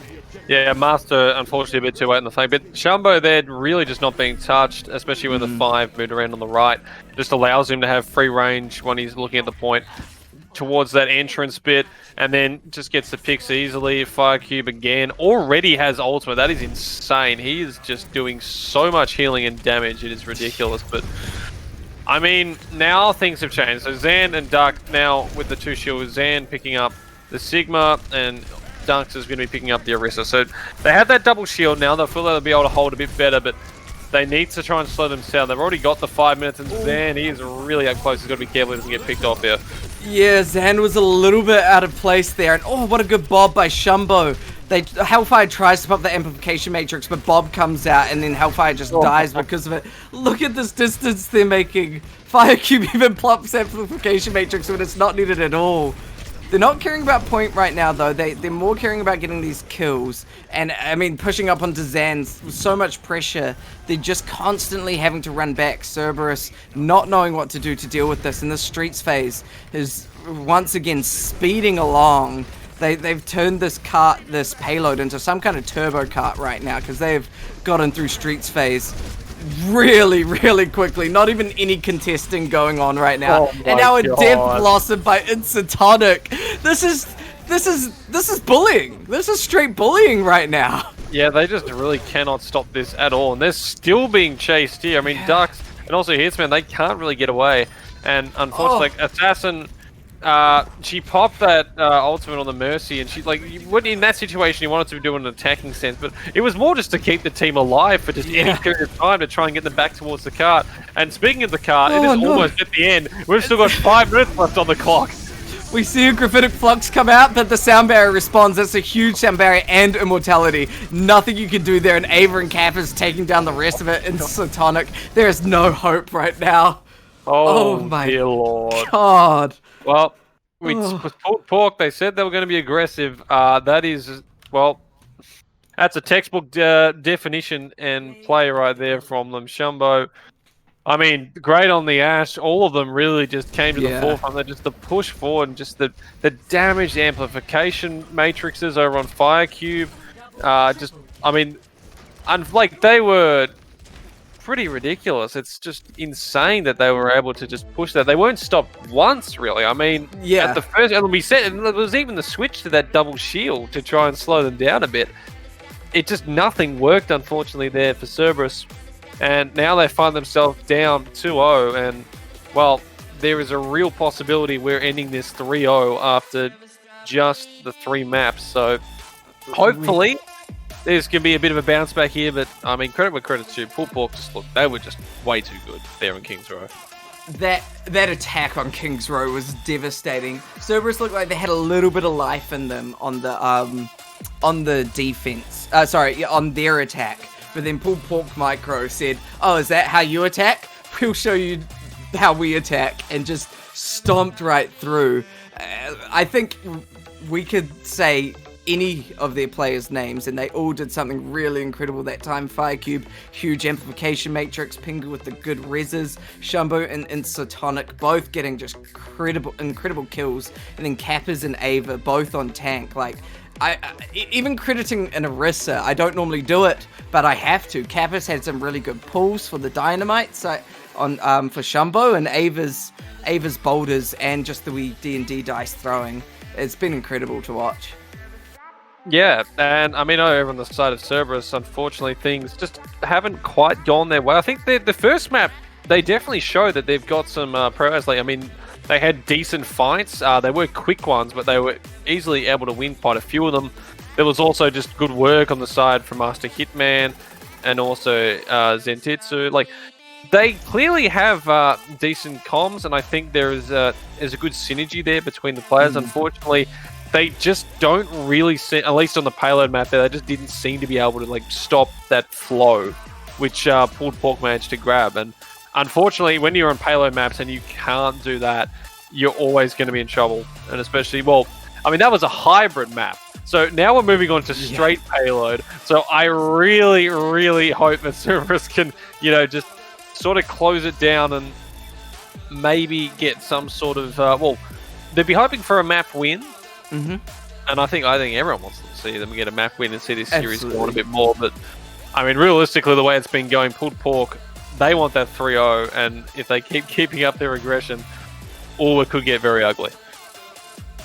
[SPEAKER 2] Yeah, Master, unfortunately, a bit too late in the fight. But Shumbo there really just not being touched, especially when the 5 moved around on the right. Just allows him to have free range when he's looking at the point towards that entrance bit, and then just gets the picks easily. Firecube again. Already has ultimate. That is insane. He is just doing so much healing and damage. It is ridiculous. But, I mean, now things have changed. So Zan and Duck now with the 2 shields. Zan picking up the Sigma, and Dunks is going to be picking up the Orisa. So they have that double shield now. They'll feel they'll be able to hold a bit better, but They need to try and slow them down. They've already got the 5 minutes, and Zan, he is really up close. He's got to be careful he doesn't get picked off here.
[SPEAKER 1] Yeah, Zan was a little bit out of place there. And oh, what a good bob by Shumbo. Hellfire tries to pop the amplification matrix, but Bob comes out, and then Hellfire just dies because of it. Look at this distance they're making. Firecube even plops amplification matrix when it's not needed at all. They're not caring about point right now, though. They're more caring about getting these kills. And, I mean, pushing up onto Zan's with so much pressure, they're just constantly having to run back. Cerberus not knowing what to do to deal with this. And this Streets phase is, once again, speeding along. They've turned this payload into some kind of turbo cart right now, because they've gotten through Streets phase really, really quickly. Not even any contesting going on right now. And now a death blossom by Insatonic. This is bullying. This is straight bullying right now.
[SPEAKER 2] Yeah, they just really cannot stop this at all, and they're still being chased here. I mean, Ducks and also Hitsman, they can't really get away. And unfortunately, Assassin, she popped that ultimate on the Mercy, and she, like, in that situation, you wanted to do an attacking sense, but it was more just to keep the team alive for just any period of time to try and get them back towards the cart. And speaking of the cart, it is almost at the end. We've still got 5 minutes left on the clock.
[SPEAKER 1] We see a Graphitic Flux come out, but the sound barrier responds. That's a huge sound barrier and immortality. Nothing you can do there, and Ava and Cap is taking down the rest of it in Satonic. There is no hope right now.
[SPEAKER 2] Oh
[SPEAKER 1] my
[SPEAKER 2] dear Lord.
[SPEAKER 1] God.
[SPEAKER 2] Well, with Pork, they said they were going to be aggressive. That is, well, that's a textbook definition and play right there from them. Shumbo, I mean, great on the Ash. All of them really just came to the forefront. They're just the push forward and just the damage amplification matrices over on Firecube. I mean, like, they were pretty ridiculous. It's just insane that they were able to just push that. They weren't stopped once, really. I mean, at the first, and we said there was even the switch to that double shield to try and slow them down a bit. It just, nothing worked, unfortunately, there for Cerberus. And now they find themselves down 2-0, and, well, there is a real possibility we're ending this 3-0 after just the 3 maps. So, hopefully, there's going to be a bit of a bounce back here, but, I mean, credit where credit's due. Pork, just look, they were just way too good there in King's Row.
[SPEAKER 1] That attack on King's Row was devastating. Cerberus looked like they had a little bit of life in them on the defense. On their attack. But then Pork Micro said, "Oh, is that how you attack? We'll show you how we attack," and just stomped right through. I think we could say any of their players' names, and they all did something really incredible that time. Firecube, huge amplification matrix, Pingu with the good reses, Shumbo and Insatonic both getting just incredible kills, and then Kappas and Ava both on tank. Like, I even crediting an Orisa, I don't normally do it, but I have to. Kappas had some really good pulls for the dynamites for Shumbo, and Ava's boulders, and just the wee D&D dice throwing. It's been incredible to watch.
[SPEAKER 2] Yeah, and I mean, over on the side of Cerberus, unfortunately, things just haven't quite gone their way. I think the first map, they definitely show that they've got some pros. Like, I mean, they had decent fights. They were quick ones, but they were easily able to win quite a few of them. There was also just good work on the side from Master Hitman and also Zentitsu. Like, they clearly have decent comms, and I think there's a good synergy there between the players. Unfortunately, they just don't really see, at least on the payload map there, they just didn't seem to be able to, like, stop that flow, which Pulled Pork managed to grab. And unfortunately, when you're on payload maps and you can't do that, you're always going to be in trouble. And especially, well, I mean, that was a hybrid map. So now we're moving on to straight payload. So I really, really hope that Cerberus can, just sort of close it down and maybe get some sort of, well, they'd be hoping for a map win. And I think everyone wants to see them get a map win and see this series go on a bit more. But I mean, realistically, the way it's been going, Pulled Pork, they want that 3-0, and if they keep keeping up their aggression, it could get very ugly.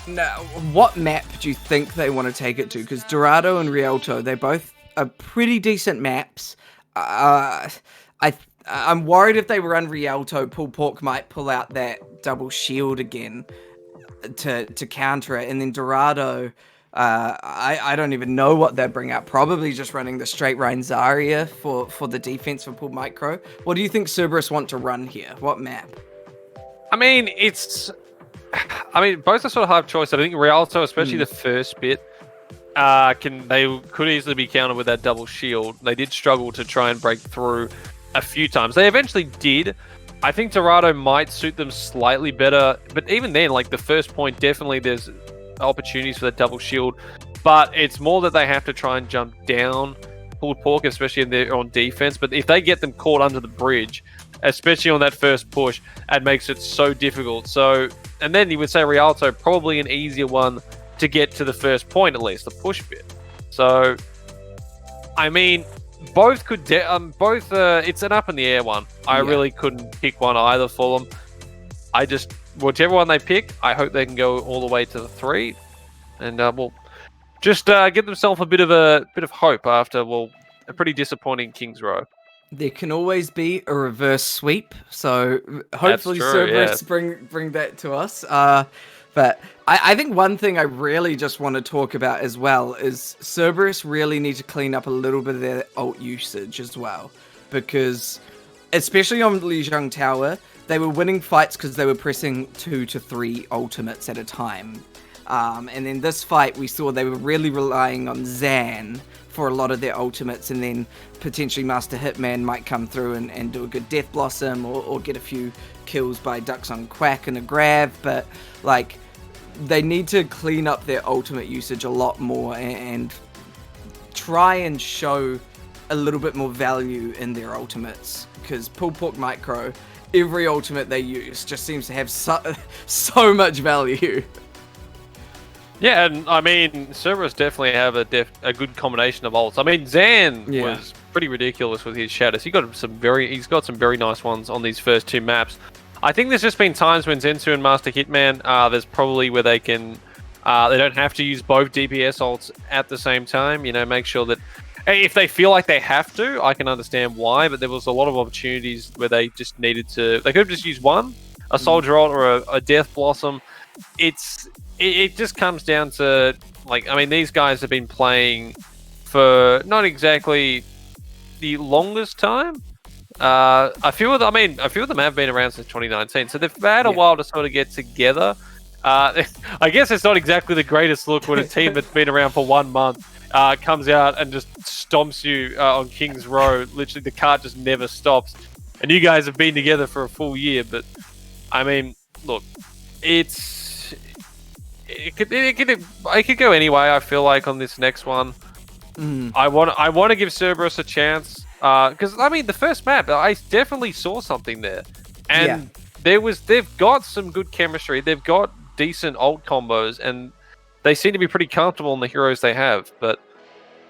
[SPEAKER 1] Now, what map do you think they want to take it to? Because Dorado and Rialto, they both are pretty decent maps. I'm worried if they run Rialto, Pulled Pork might pull out that double shield again to counter it, and then Dorado, I don't even know what they'd bring out. Probably just running the straight Rhine Zarya for the defense for Pool Micro. What do you think Cerberus want to run here? What map?
[SPEAKER 2] I mean, both are sort of hard choice. I think Rialto, especially the first bit, they could easily be countered with that double shield. They did struggle to try and break through a few times. They eventually did. I think Dorado might suit them slightly better, but even then, like the first point, definitely there's opportunities for that double shield, but it's more that they have to try and jump down pulled pork, especially if they're on defense. But if they get them caught under the bridge, especially on that first push, it makes it so difficult. So, and then you would say Rialto probably an easier one to get to the first point, at least the push bit. So, I mean, both could it's an up in the air one. I really couldn't pick one either for them. Whichever one they pick, I hope they can go all the way to the 3, and we'll just give themselves a bit of hope after a pretty disappointing King's Row.
[SPEAKER 1] There can always be a reverse sweep, so hopefully Cerberus bring that to us. But I think one thing I really just want to talk about as well is Cerberus really need to clean up a little bit of their ult usage as well, because especially on Lijiang Tower, they were winning fights because they were pressing 2 to 3 ultimates at a time. And then this fight, we saw they were really relying on Zan for a lot of their ultimates, and then potentially Master Hitman might come through and do a good Death Blossom or get a few kills by Ducks on Quack and a grab. But like, they need to clean up their ultimate usage a lot more and try and show a little bit more value in their ultimates, because Pull Pork Micro, every ultimate they use just seems to have so much value.
[SPEAKER 2] Yeah, and I mean, Cerberus definitely have a good combination of ults. I mean, Zan was pretty ridiculous with his shadows. He's got some very nice ones on these first 2 maps. I think there's just been times when Zensu and Master Hitman, there's probably where they can, they don't have to use both DPS ults at the same time. You know, make sure that if they feel like they have to, I can understand why. But there was a lot of opportunities where they just needed to. They could have just used one, a Soldier ult or a Death Blossom. It just comes down to, like, I mean, these guys have been playing for not exactly the longest time. A few of them have been around since 2019, so they've had a while to sort of get together. I guess it's not exactly the greatest look when a team that's been around for 1 month comes out and just stomps you on King's Row. Literally, the cart just never stops. And you guys have been together for a full year, but I mean, look, it could go anyway. I feel like on this next one, I want to give Cerberus a chance because I mean the first map, I definitely saw something there, and they've got some good chemistry. They've got decent ult combos, and they seem to be pretty comfortable in the heroes they have. But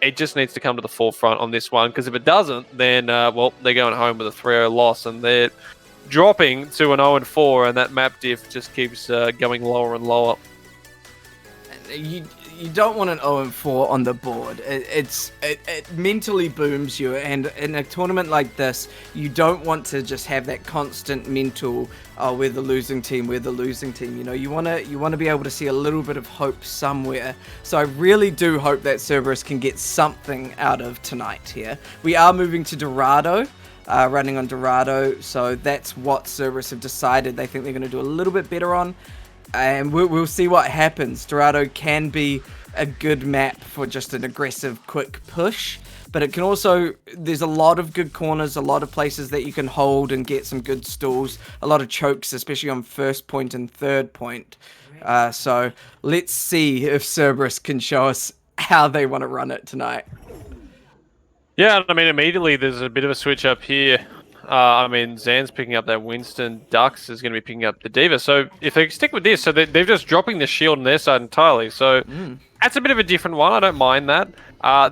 [SPEAKER 2] it just needs to come to the forefront on this one, because if it doesn't, then they're going home with a 3-0 loss, and they're dropping to an 0-4, and that map diff just keeps going lower and lower.
[SPEAKER 1] You don't want an 0-4 on the board. It mentally booms you, and in a tournament like this, you don't want to just have that constant mental, oh, we're the losing team. You know, you want to be able to see a little bit of hope somewhere. So I really do hope that Cerberus can get something out of tonight here. We are moving to Dorado. Running on Dorado, so that's what Cerberus have decided they think they're going to do a little bit better on. And we'll see what happens. Dorado can be a good map for just an aggressive, quick push, but it can also, there's a lot of good corners, a lot of places that you can hold and get some good stalls, a lot of chokes, especially on first point and third point. So let's see if Cerberus can show us how they want to run it tonight.
[SPEAKER 2] Yeah, I mean, immediately there's a bit of a switch up here. I mean, Zan's picking up that Winston. Dux is going to be picking up the Diva. So if they stick with this, so they're just dropping the shield on their side entirely. So that's a bit of a different one. I don't mind that.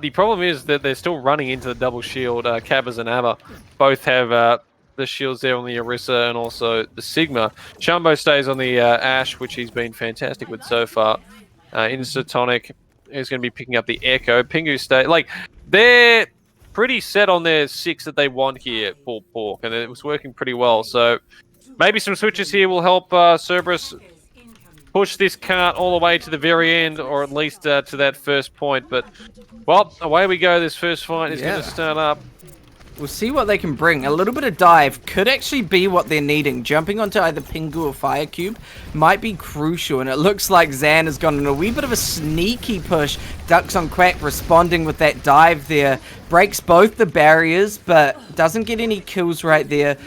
[SPEAKER 2] The problem is that they're still running into the double shield. Cabas and Ava both have the shields there on the Orisa and also the Sigma. Shumbo stays on the Ash, which he's been fantastic with so far. Instantonic is going to be picking up the Echo. Pingu stay, like, they're pretty set on their 6 that they want here for Pork, and it was working pretty well. So maybe some switches here will help Cerberus push this cart all the way to the very end, or at least to that first point. But, well, away we go. This first fight is going to start up.
[SPEAKER 1] We'll see what they can bring. A little bit of dive could actually be what they're needing. Jumping onto either Pingu or Fire Cube might be crucial, and it looks like Zan has gone on a wee bit of a sneaky push. Ducks on Quack responding with that dive there. Breaks both the barriers, but doesn't get any kills right there.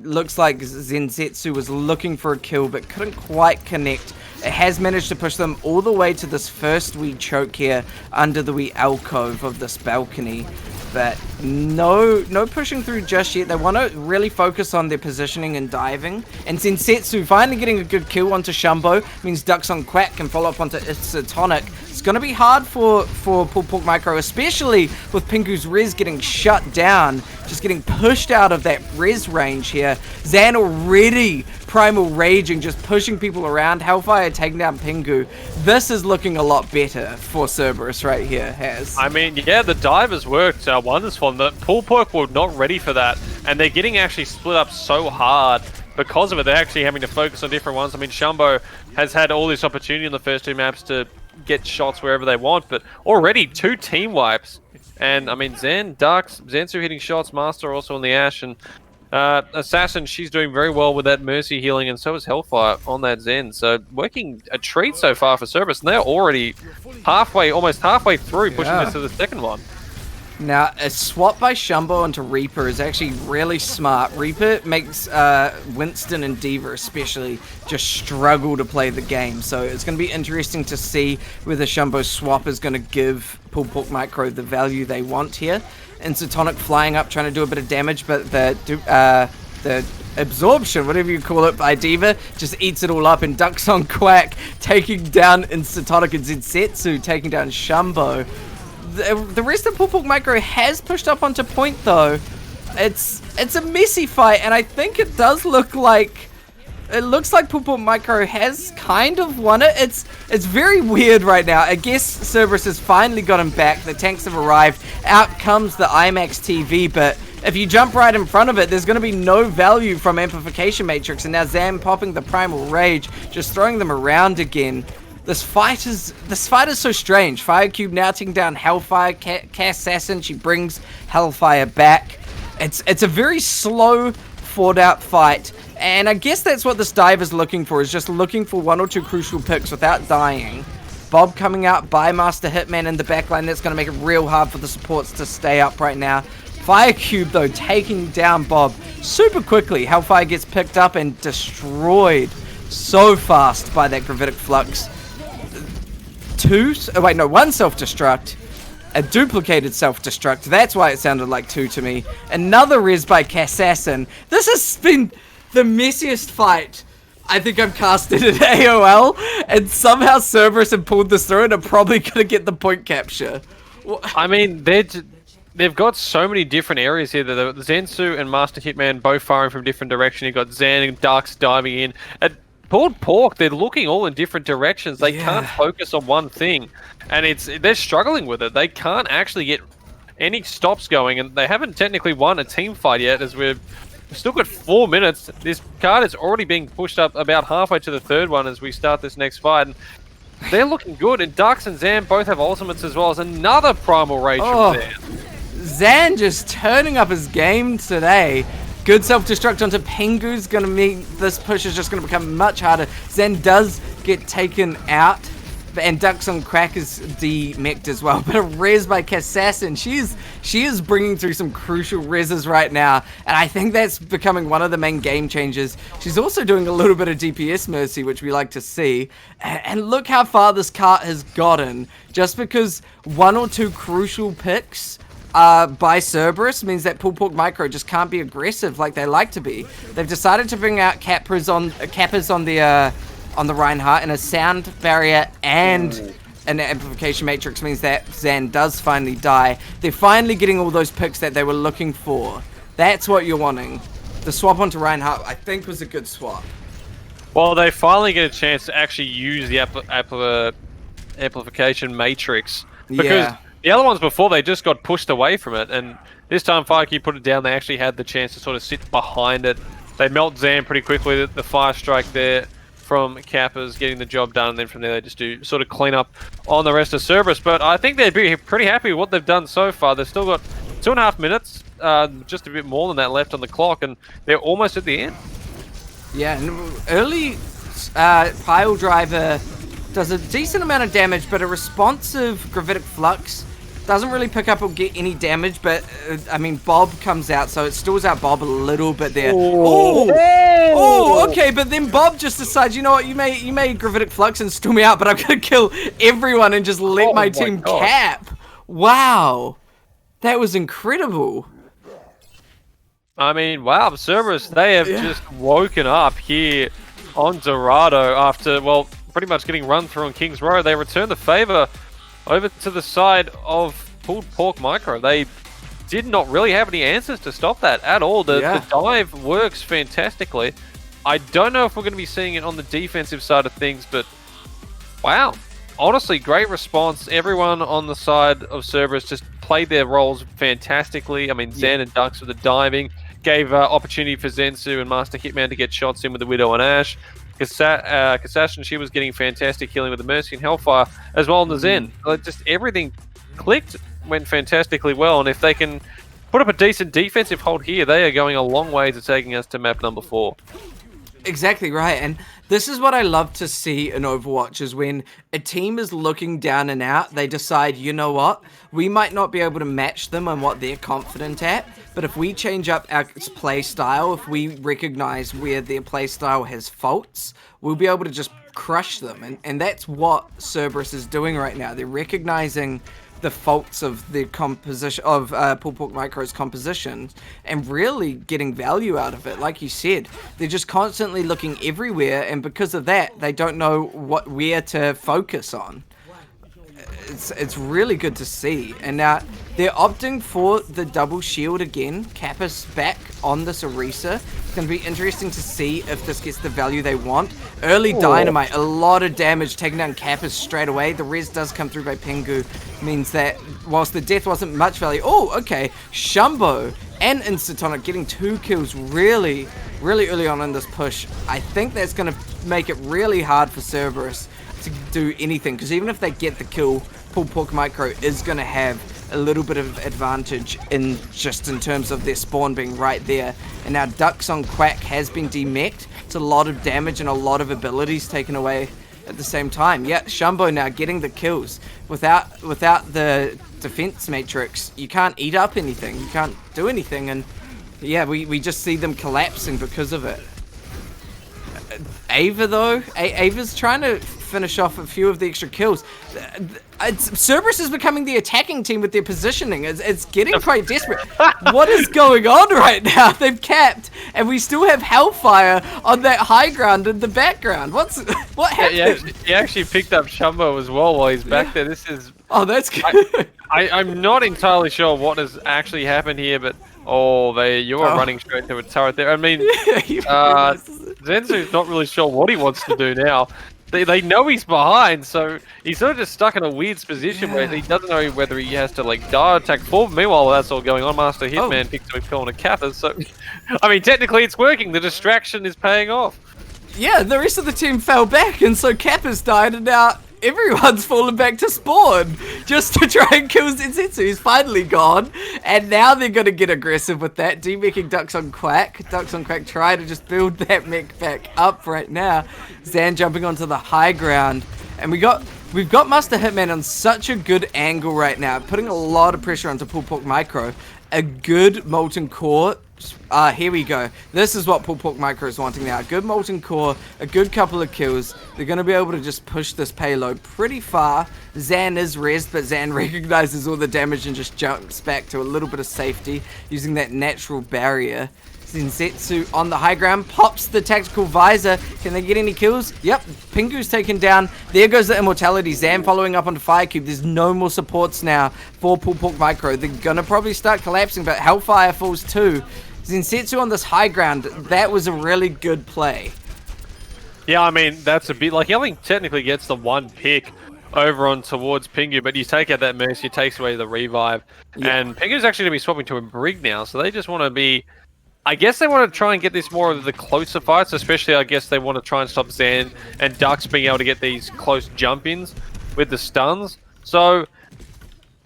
[SPEAKER 1] Looks like Zensetsu was looking for a kill, but couldn't quite connect. It has managed to push them all the way to this first wee choke here under the wee alcove of this balcony. But no pushing through just yet. They want to really focus on their positioning and diving. And Zensetsu finally getting a good kill onto Shumbo means Ducks on Quack can follow up onto Isotonic. It's going to be hard for Pulled Pork Micro, especially with Pingu's res getting shut down. Just getting pushed out of that res range here. Zan already primal raging, just pushing people around. Hellfire taking down Pingu. This is looking a lot better for Cerberus right here, Has.
[SPEAKER 2] I mean, yeah, the dive has worked wonders for them. The Pulled Pork were not ready for that, and they're getting actually split up so hard because of it. They're actually having to focus on different ones. I mean, Shumbo has had all this opportunity on the first two maps to get shots wherever they want, but already 2 team wipes. And I mean, Zen, Ducks, Zensu hitting shots, Master also on the Ash, and Assassin, she's doing very well with that Mercy healing, and so is Hellfire on that Zen. So working a treat so far for Cerberus, and they're already almost halfway through pushing this to the second one.
[SPEAKER 1] Now, a swap by Shumbo onto Reaper is actually really smart. Reaper makes Winston and Diva especially just struggle to play the game. So it's going to be interesting to see whether Shumbo's swap is going to give Pulled Pork Micro the value they want here. Isotonic flying up, trying to do a bit of damage, but the absorption, whatever you call it, by Diva just eats it all up, and Ducks on Quack taking down Isotonic, and Zensetsu taking down Shumbo. The rest of Pulled Pork Micro has pushed up onto point though. It's a messy fight, and I think it does look like Pulled Pork Micro has kind of won it. It's very weird right now. I guess Cerberus has finally got him back. The tanks have arrived. Out comes the IMAX TV, but if you jump right in front of it, there's going to be no value from Amplification Matrix, and now Zam popping the Primal Rage, just throwing them around again. This fight is so strange. Fire Cube now taking down Hellfire. Assassin, she brings Hellfire back. It's a very slow, thought out fight, and I guess that's what this dive is looking for, is just looking for 1 or 2 crucial picks without dying. Bob coming out by Master Hitman in the backline. That's going to make it real hard for the supports to stay up right now. Fire Cube, though, taking down Bob super quickly. Hellfire gets picked up and destroyed so fast by that Gravitic Flux. 1 self-destruct, a duplicated self-destruct. That's why it sounded like 2 to me. Another res by Assassin. This has been the messiest fight I think I've casted in AOL, and somehow Cerberus have pulled this through and are probably going to get the point capture.
[SPEAKER 2] I mean, they've got so many different areas here. The Zensu and Master Hitman both firing from different directions. You've got Zan and Ducks diving in. Pulled Pork, they're looking all in different directions. They can't focus on one thing, and they're struggling with it. They can't actually get any stops going, and they haven't technically won a team fight yet, as we've still got 4 minutes. This card is already being pushed up about halfway to the third one as we start this next fight, and they're looking good. And Ducks and Zan both have ultimates as well as another Primal Rage from Zan.
[SPEAKER 1] Zan just turning up his game today. Good self-destruct onto Pingu's going to mean this push is just going to become much harder. Zen does get taken out, and Ducks on Crack is de-mech'd as well. But a res by Assassin. She is bringing through some crucial reses right now, and I think that's becoming one of the main game changers. She's also doing a little bit of DPS Mercy, which we like to see. And look how far this cart has gotten. Just because 1 or 2 crucial picks by Cerberus means that Pulled Pork Micro just can't be aggressive like they like to be. They've decided to bring out Kappas on the Reinhardt, and a sound barrier and an amplification matrix means that Zan does finally die. They're finally getting all those picks that they were looking for. That's what you're wanting. The swap onto Reinhardt, I think, was a good swap.
[SPEAKER 2] Well, they finally get a chance to actually use the amplification matrix, because the other ones before, they just got pushed away from it, and this time Firekey put it down. They actually had the chance to sort of sit behind it. They melt Zan pretty quickly, the fire strike there. from Kappa's getting the job done, and then from there they just do sort of clean up on the rest of Cerberus. But I think they'd be pretty happy with what they've done so far. They've still got 2.5 minutes, just a bit more than that left on the clock, and they're almost at the end.
[SPEAKER 1] Yeah, and early Pile Driver does a decent amount of damage, but a responsive Gravitic Flux doesn't really pick up or get any damage, but I mean, Bob comes out, so it stalls out Bob a little bit there. Oh, okay, but then Bob just decides, you know what, you may Gravitic Flux and stall me out, but I'm gonna kill everyone and just let my team cap. Wow, that was incredible.
[SPEAKER 2] I mean, wow, Cerberus, they have just woken up here on Dorado after, well, pretty much getting run through on King's Row. They return the favor over to the side of Pulled Pork Micro. They did not really have any answers to stop that at all. The dive works fantastically. I don't know if we're going to be seeing it on the defensive side of things, but wow. Honestly, great response. Everyone on the side of Cerberus just played their roles fantastically. I mean, Zan and Dux with the diving gave opportunity for Zensu and Master Hitman to get shots in with the Widow and Ash. Kasash, she was getting fantastic healing with the Mercy and Hellfire as well on the Zen. Just everything clicked, went fantastically well, and if they can put up a decent defensive hold here, they are going a long way to taking us to map number 4.
[SPEAKER 1] Exactly right, and this is what I love to see in Overwatch, is when a team is looking down and out, they decide, you know what, we might not be able to match them on what they're confident at, but if we change up our play style, if we recognize where their play style has faults, we'll be able to just crush them, and that's what Cerberus is doing right now. They're recognizing the faults of the composition of Pulled Pork Micro's composition and really getting value out of it. Like you said, they're just constantly looking everywhere, and because of that, they don't know where to focus on. It's really good to see. And now they're opting for the double shield again. Kappa's back on this Orisa. It's going to be interesting to see if this gets the value they want. Early dynamite, a lot of damage, taking down Kappa straight away. The res does come through by Pingu, means that whilst the death wasn't much value. Oh, okay. Shumbo and Instantonic getting 2 kills really early on in this push. I think that's going to make it really hard for Cerberus to do anything, because even if they get the kill, Pulled Pork Micro is going to have a little bit of advantage in terms of their spawn being right there. And now Dux on Quack has been demech'd. It's a lot of damage and a lot of abilities taken away at the same time. Yeah, Shumbo now getting the kills. Without the defense matrix, you can't eat up anything. You can't do anything, and yeah, we just see them collapsing because of it. Ava though, Ava's trying to finish off a few of the extra kills. Cerberus is becoming the attacking team with their positioning. It's getting quite desperate. What is going on right now? They've capped, and we still have Hellfire on that high ground in the background. What happened?
[SPEAKER 2] Yeah, he actually picked up Shumbo as well while he's back there. This is...
[SPEAKER 1] Oh, that's good.
[SPEAKER 2] I'm not entirely sure what has actually happened here, but you're running straight to a turret there. I mean, Zensu's not really sure what he wants to do now. They know he's behind, so he's sort of just stuck in a weird position where he doesn't know whether he has to like die attack forward. Meanwhile, that's all going on. Master Hitman picks up a kill on a Kappa, so I mean, technically it's working. The distraction is paying off.
[SPEAKER 1] Yeah, the rest of the team fell back, and so Kappa's died, and now everyone's fallen back to spawn just to try and kill Zensetsu. He's finally gone, and now they're going to get aggressive with that, demeching Dux on Quack. Dux on Quack try to just build that mech back up right now. Zan jumping onto the high ground, and we've got Master Hitman on such a good angle right now, putting a lot of pressure onto Pulled Pork Micro. A good Molten Core. Here we go. This is what Pulled Pork Micro is wanting now. A good Molten Core, a good couple of kills. They're going to be able to just push this payload pretty far. Zan is rezzed, but Zan recognizes all the damage and just jumps back to a little bit of safety using that natural barrier. Zensetsu on the high ground, pops the tactical visor. Can they get any kills? Yep, Pingu's taken down. There goes the immortality. Zan following up onto Firecube. There's no more supports now for Pulled Pork Micro. They're gonna probably start collapsing, but Hellfire falls too. Zensetsu on this high ground, that was a really good play.
[SPEAKER 2] Yeah, I mean, that's a bit like, he only technically gets the one pick over on towards Pingu, but you take out that Mercy, it takes away the revive, and Pingu's actually going to be swapping to a Brig now, so they just want to be I guess they want to try and get this more of the closer fights, especially I guess they want to try and stop Zan and Ducks being able to get these close jump-ins with the stuns. So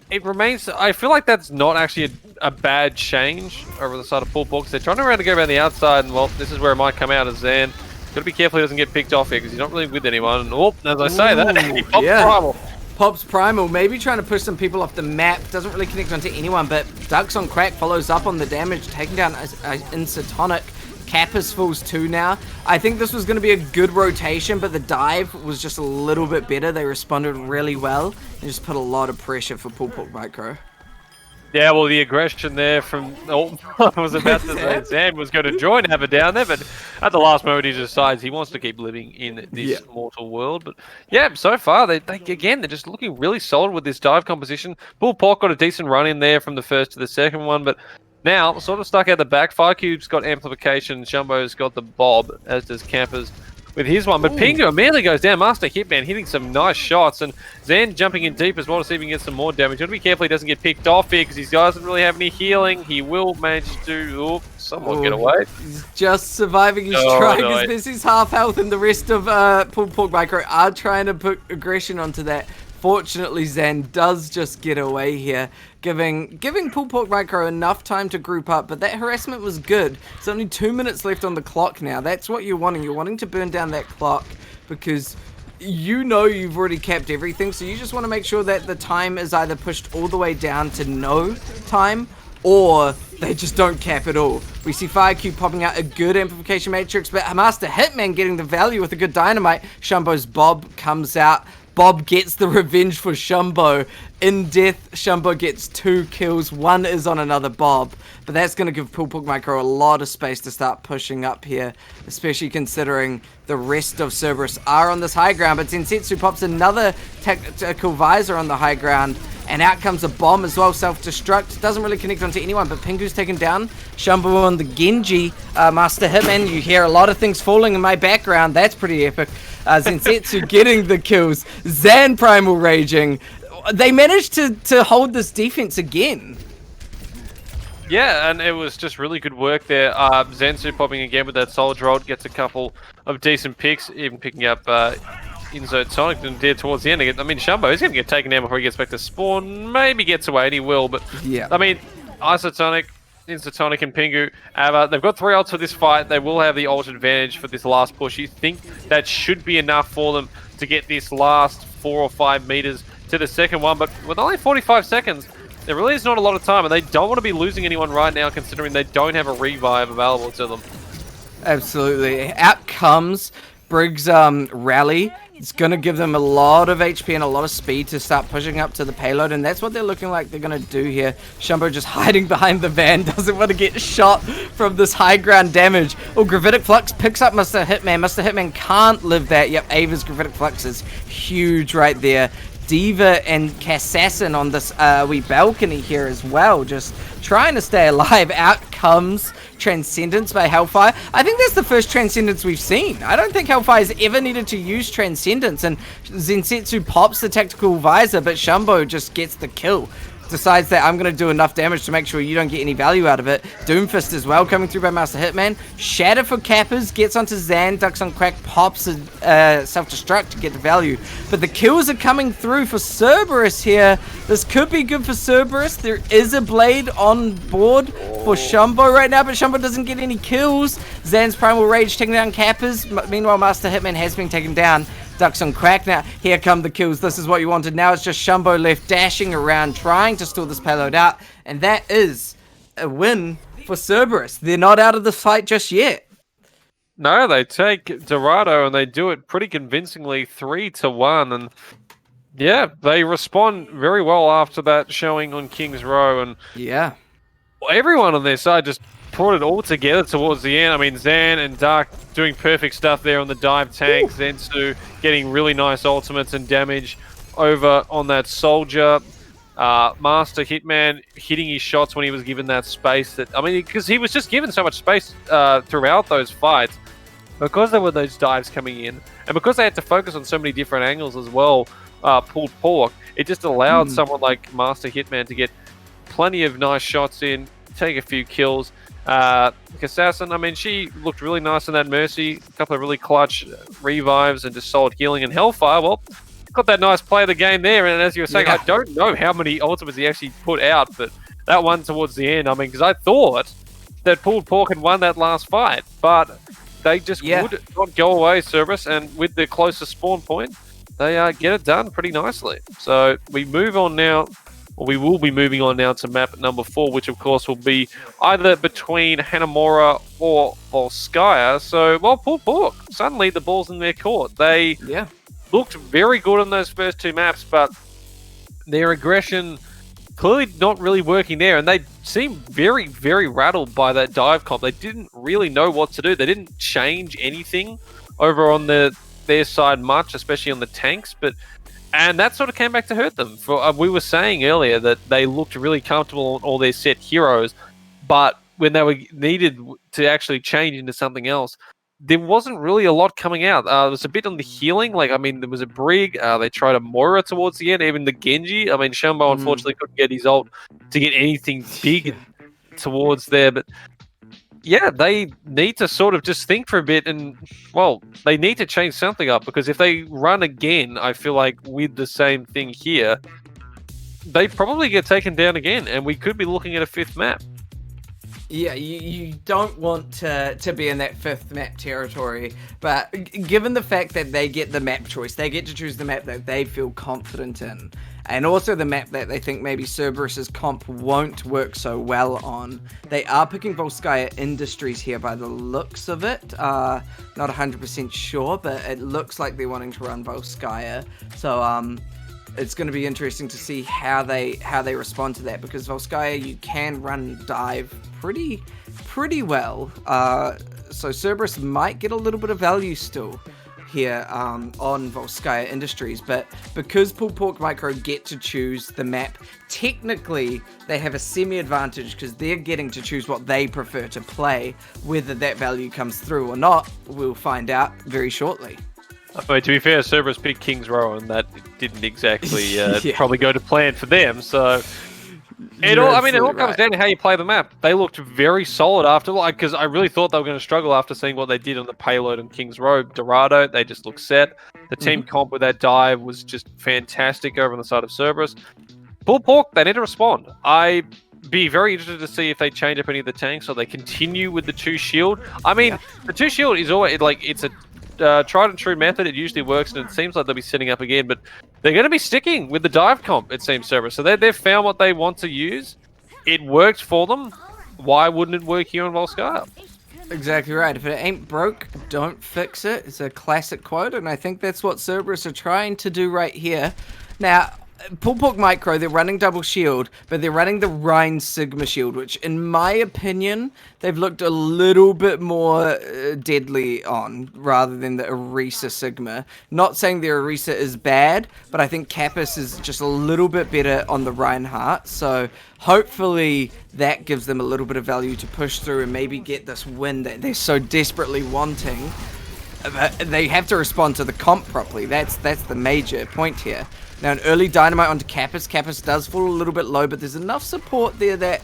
[SPEAKER 2] it remains, I feel like that's not actually a bad change over the side of Full Box. They're trying to go around the outside, and well, this is where it might come out as Zan. Got to be careful he doesn't get picked off here because he's not really with anyone. And, oh, as I say that, he pops Primal.
[SPEAKER 1] Pops Primal, maybe trying to push some people off the map. Doesn't really connect onto anyone, but Ducks on Crack follows up on the damage, taking down Insatonic. Kappa's falls 2 now. I think this was going to be a good rotation, but the dive was just a little bit better. They responded really well and just put a lot of pressure for Pulpuk Micro.
[SPEAKER 2] Yeah, well, the aggression there from... Oh, I was about to say Zan was going to join Abba down there, but at the last moment he decides he wants to keep living in this mortal world. But yeah, so far, they're just looking really solid with this dive composition. Pulpuk got a decent run in there from the first to the second one, but now sort of stuck out the back. Firecube's got amplification, Shumbo's got the bob, as does Campers with his one. But Pingu immediately goes down. Master Hitman hitting some nice shots, and Zan jumping in deep as well to see if he can get some more damage. You have to be careful he doesn't get picked off here because he doesn't really have any healing. He will manage to somewhat get away.
[SPEAKER 1] He's just surviving. He's trying his best. He's half health, and the rest of Pulpuk Micro are trying to put aggression onto that. Fortunately, Zan does just get away here, giving Pulpuk Micro enough time to group up, but that harassment was good. There's only 2 minutes left on the clock now. That's what you're wanting. You're wanting to burn down that clock because you know you've already capped everything, so you just want to make sure that the time is either pushed all the way down to no time, or they just don't cap at all. We see Firecube popping out a good amplification matrix, but Master Hitman getting the value with a good dynamite. Shumbo's Bob comes out. Bob gets the revenge for Shumbo. In death, Shumbo gets 2 kills. 1 is on another Bob. But that's going to give Pulpuk Micro a lot of space to start pushing up here, especially considering the rest of Cerberus are on this high ground. But Zensetsu pops another tactical visor on the high ground, and out comes a bomb as well. Self-destruct. Doesn't really connect onto anyone, but Pingu's taken down. Shumbo on the Genji. Master Hitman, you hear a lot of things falling in my background. That's pretty epic. Zensetsu getting the kills. Zan Primal raging. They managed to hold this defense again.
[SPEAKER 2] Yeah, and it was just really good work there. Zensu popping again with that Soldier Ult, gets a couple of decent picks, even picking up Insatonic and there towards the end. I mean, Shumbo is going to get taken down before he gets back to spawn. Maybe gets away, and he will, but yeah. I mean, Insatonic, and Pingu, they've got 3 ults for this fight. They will have the ult advantage for this last push. You think that should be enough for them to get this last 4 or 5 meters to the second one, but with only 45 seconds, there really is not a lot of time, and they don't want to be losing anyone right now considering they don't have a revive available to them.
[SPEAKER 1] Absolutely. Out comes Briggs' rally. It's going to give them a lot of HP and a lot of speed to start pushing up to the payload, and that's what they're looking like they're going to do here. Shumbo just hiding behind the van, doesn't want to get shot from this high ground damage. Oh, Gravitic Flux picks up Mr. Hitman. Mr. Hitman can't live that. Yep, Ava's Gravitic Flux is huge right there. Diva and Cassassin on this wee balcony here as well, just trying to stay alive. Out comes Transcendence by Hellfire. I think that's the first Transcendence we've seen. I don't think Hellfire's ever needed to use Transcendence, and Zensetsu pops the tactical visor, but Shumbo just gets the kill. Decides that I'm going to do enough damage to make sure you don't get any value out of it. Doomfist as well, coming through by Master Hitman. Shatter for Kappas, gets onto Zan, Ducks on Crack, pops a self-destruct to get the value. But the kills are coming through for Cerberus here. This could be good for Cerberus. There is a blade on board for Shumbo right now, but Shumbo doesn't get any kills. Zan's Primal Rage taking down Kappas. Meanwhile, Master Hitman has been taken down. Ducks on Crack now. Here come the kills. This is what you wanted. Now it's just Shumbo left dashing around, trying to stall this payload out. And that is a win for Cerberus. They're not out of the fight just yet.
[SPEAKER 2] No, they take Dorado and they do it pretty convincingly, 3-1. And yeah, they respond very well after that showing on King's Row. And
[SPEAKER 1] yeah,
[SPEAKER 2] everyone on their side just brought it all together towards the end. I mean, Zan and Dark doing perfect stuff there on the dive tank. Zensu getting really nice ultimates and damage over on that soldier. Master Hitman hitting his shots when he was given that space. Because he was just given so much space throughout those fights. Because there were those dives coming in, and because they had to focus on so many different angles as well, pulled pork, it just allowed someone like Master Hitman to get plenty of nice shots in, take a few kills. Assassin, I mean, she looked really nice in that Mercy. A couple of really clutch revives and just solid healing. And Hellfire, well, got that nice play of the game there. And as you were saying, I don't know how many ultimates he actually put out, but that one towards the end, I mean, because I thought that Pulled Pork had won that last fight, but they just would not go away, Cerberus, and with the closest spawn point, they get it done pretty nicely. So we move on now. We will be moving on now to map number 4, which of course will be either between Hanamura or Volskaya. So, well, Pulled Pork, suddenly the ball's in their court. They looked very good on those first 2 maps, but their aggression clearly not really working there. And they seemed very, very rattled by that dive comp. They didn't really know what to do. They didn't change anything over on their side much, especially on the tanks. And that sort of came back to hurt them. We were saying earlier that they looked really comfortable on all their set heroes, but when they were needed to actually change into something else, there wasn't really a lot coming out. There was a bit on the healing. Like, I mean, there was a Brig. They tried a Moira towards the end. Even the Genji. I mean, Shambo unfortunately couldn't get his ult to get anything big towards there. But yeah, they need to sort of just think for a bit and, well, they need to change something up, because if they run again, I feel like with the same thing here, they probably get taken down again, and we could be looking at a 5th map.
[SPEAKER 1] Yeah, you don't want to be in that 5th map territory, but given the fact that they get the map choice, they get to choose the map that they feel confident in, and also the map that they think maybe Cerberus's comp won't work so well on. They are picking Volskaya Industries here by the looks of it. Not 100% sure, but it looks like they're wanting to run Volskaya. So it's going to be interesting to see how they respond to that, because Volskaya, you can run dive pretty well. So Cerberus might get a little bit of value still here on Volskaya Industries, but because Pulled Pork Micro get to choose the map, technically they have a semi-advantage because they're getting to choose what they prefer to play. Whether that value comes through or not, we'll find out very shortly.
[SPEAKER 2] Wait, to be fair, Cerberus picked King's Row, and that didn't exactly probably go to plan for them, so it all comes down to how you play the map. They looked very solid after, because I really thought they were going to struggle after seeing what they did on the payload on King's Row. Dorado, they just looked set. The team comp with that dive was just fantastic over on the side of Cerberus. Pulled Pork, they need to respond. I'd be very interested to see if they change up any of the tanks or they continue with the 2 shield. I mean, the 2 shield is always, like, it's a tried and true method. It usually works, and it seems like they'll be setting up again, but they're going to be sticking with the dive comp, it seems, Cerberus. So they've found what they want to use. It worked for them. Why wouldn't it work here on Volskaya?
[SPEAKER 1] Exactly right. If it ain't broke, don't fix it. It's a classic quote, and I think that's what Cerberus are trying to do right here. Now, Pulled Pork Micro, they're running double shield, but they're running the Rhine Sigma shield, which, in my opinion, they've looked a little bit more deadly on, rather than the Orisa Sigma. Not saying the Orisa is bad, but I think Kappas is just a little bit better on the Reinhardt, so hopefully that gives them a little bit of value to push through and maybe get this win that they're so desperately wanting. They have to respond to the comp properly. That's the major point here. Now, an early dynamite onto Kappas. Kappas does fall a little bit low, but there's enough support there that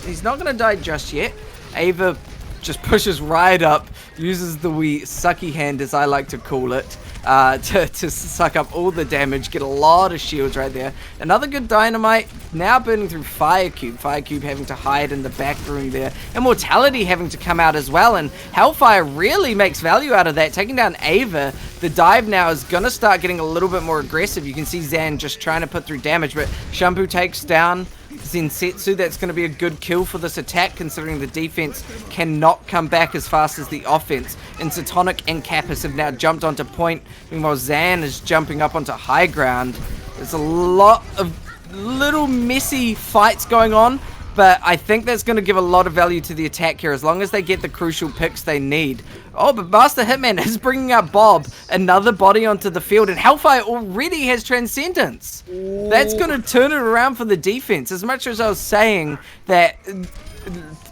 [SPEAKER 1] he's not going to die just yet. Ava just pushes right up, uses the wee sucky hand, as I like to call it, to suck up all the damage, get a lot of shields right there. Another good dynamite, now burning through Fire Cube. Fire Cube having to hide in the back room there. Immortality having to come out as well, and Hellfire really makes value out of that, taking down Ava. The dive now is going to start getting a little bit more aggressive. You can see Zan just trying to put through damage, but Shampoo takes down Zensetsu. That's going to be a good kill for this attack, considering the defense cannot come back as fast as the offense. And Satonic and Kappas have now jumped onto point, meanwhile Zan is jumping up onto high ground. There's a lot of little messy fights going on, but I think that's going to give a lot of value to the attack here, as long as they get the crucial picks they need. Oh, but Master Hitman is bringing up Bob, another body onto the field, and Hellfire already has Transcendence. That's going to turn it around for the defense. As much as I was saying that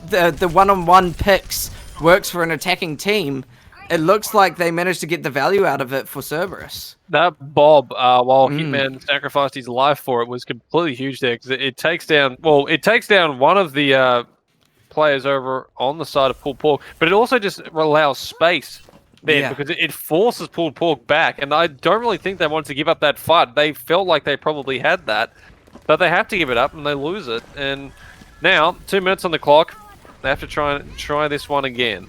[SPEAKER 1] the one-on-one picks works for an attacking team, it looks like they managed to get the value out of it for Cerberus.
[SPEAKER 2] That Bob, while Hitman sacrificed his life for it, was completely huge there, because it takes down one of the players over on the side of Pulled Pork, but it also just allows space then because it forces Pulled Pork back. And I don't really think they wanted to give up that fight. They felt like they probably had that, but they have to give it up and they lose it. And now 2 minutes on the clock. They have to try this one again.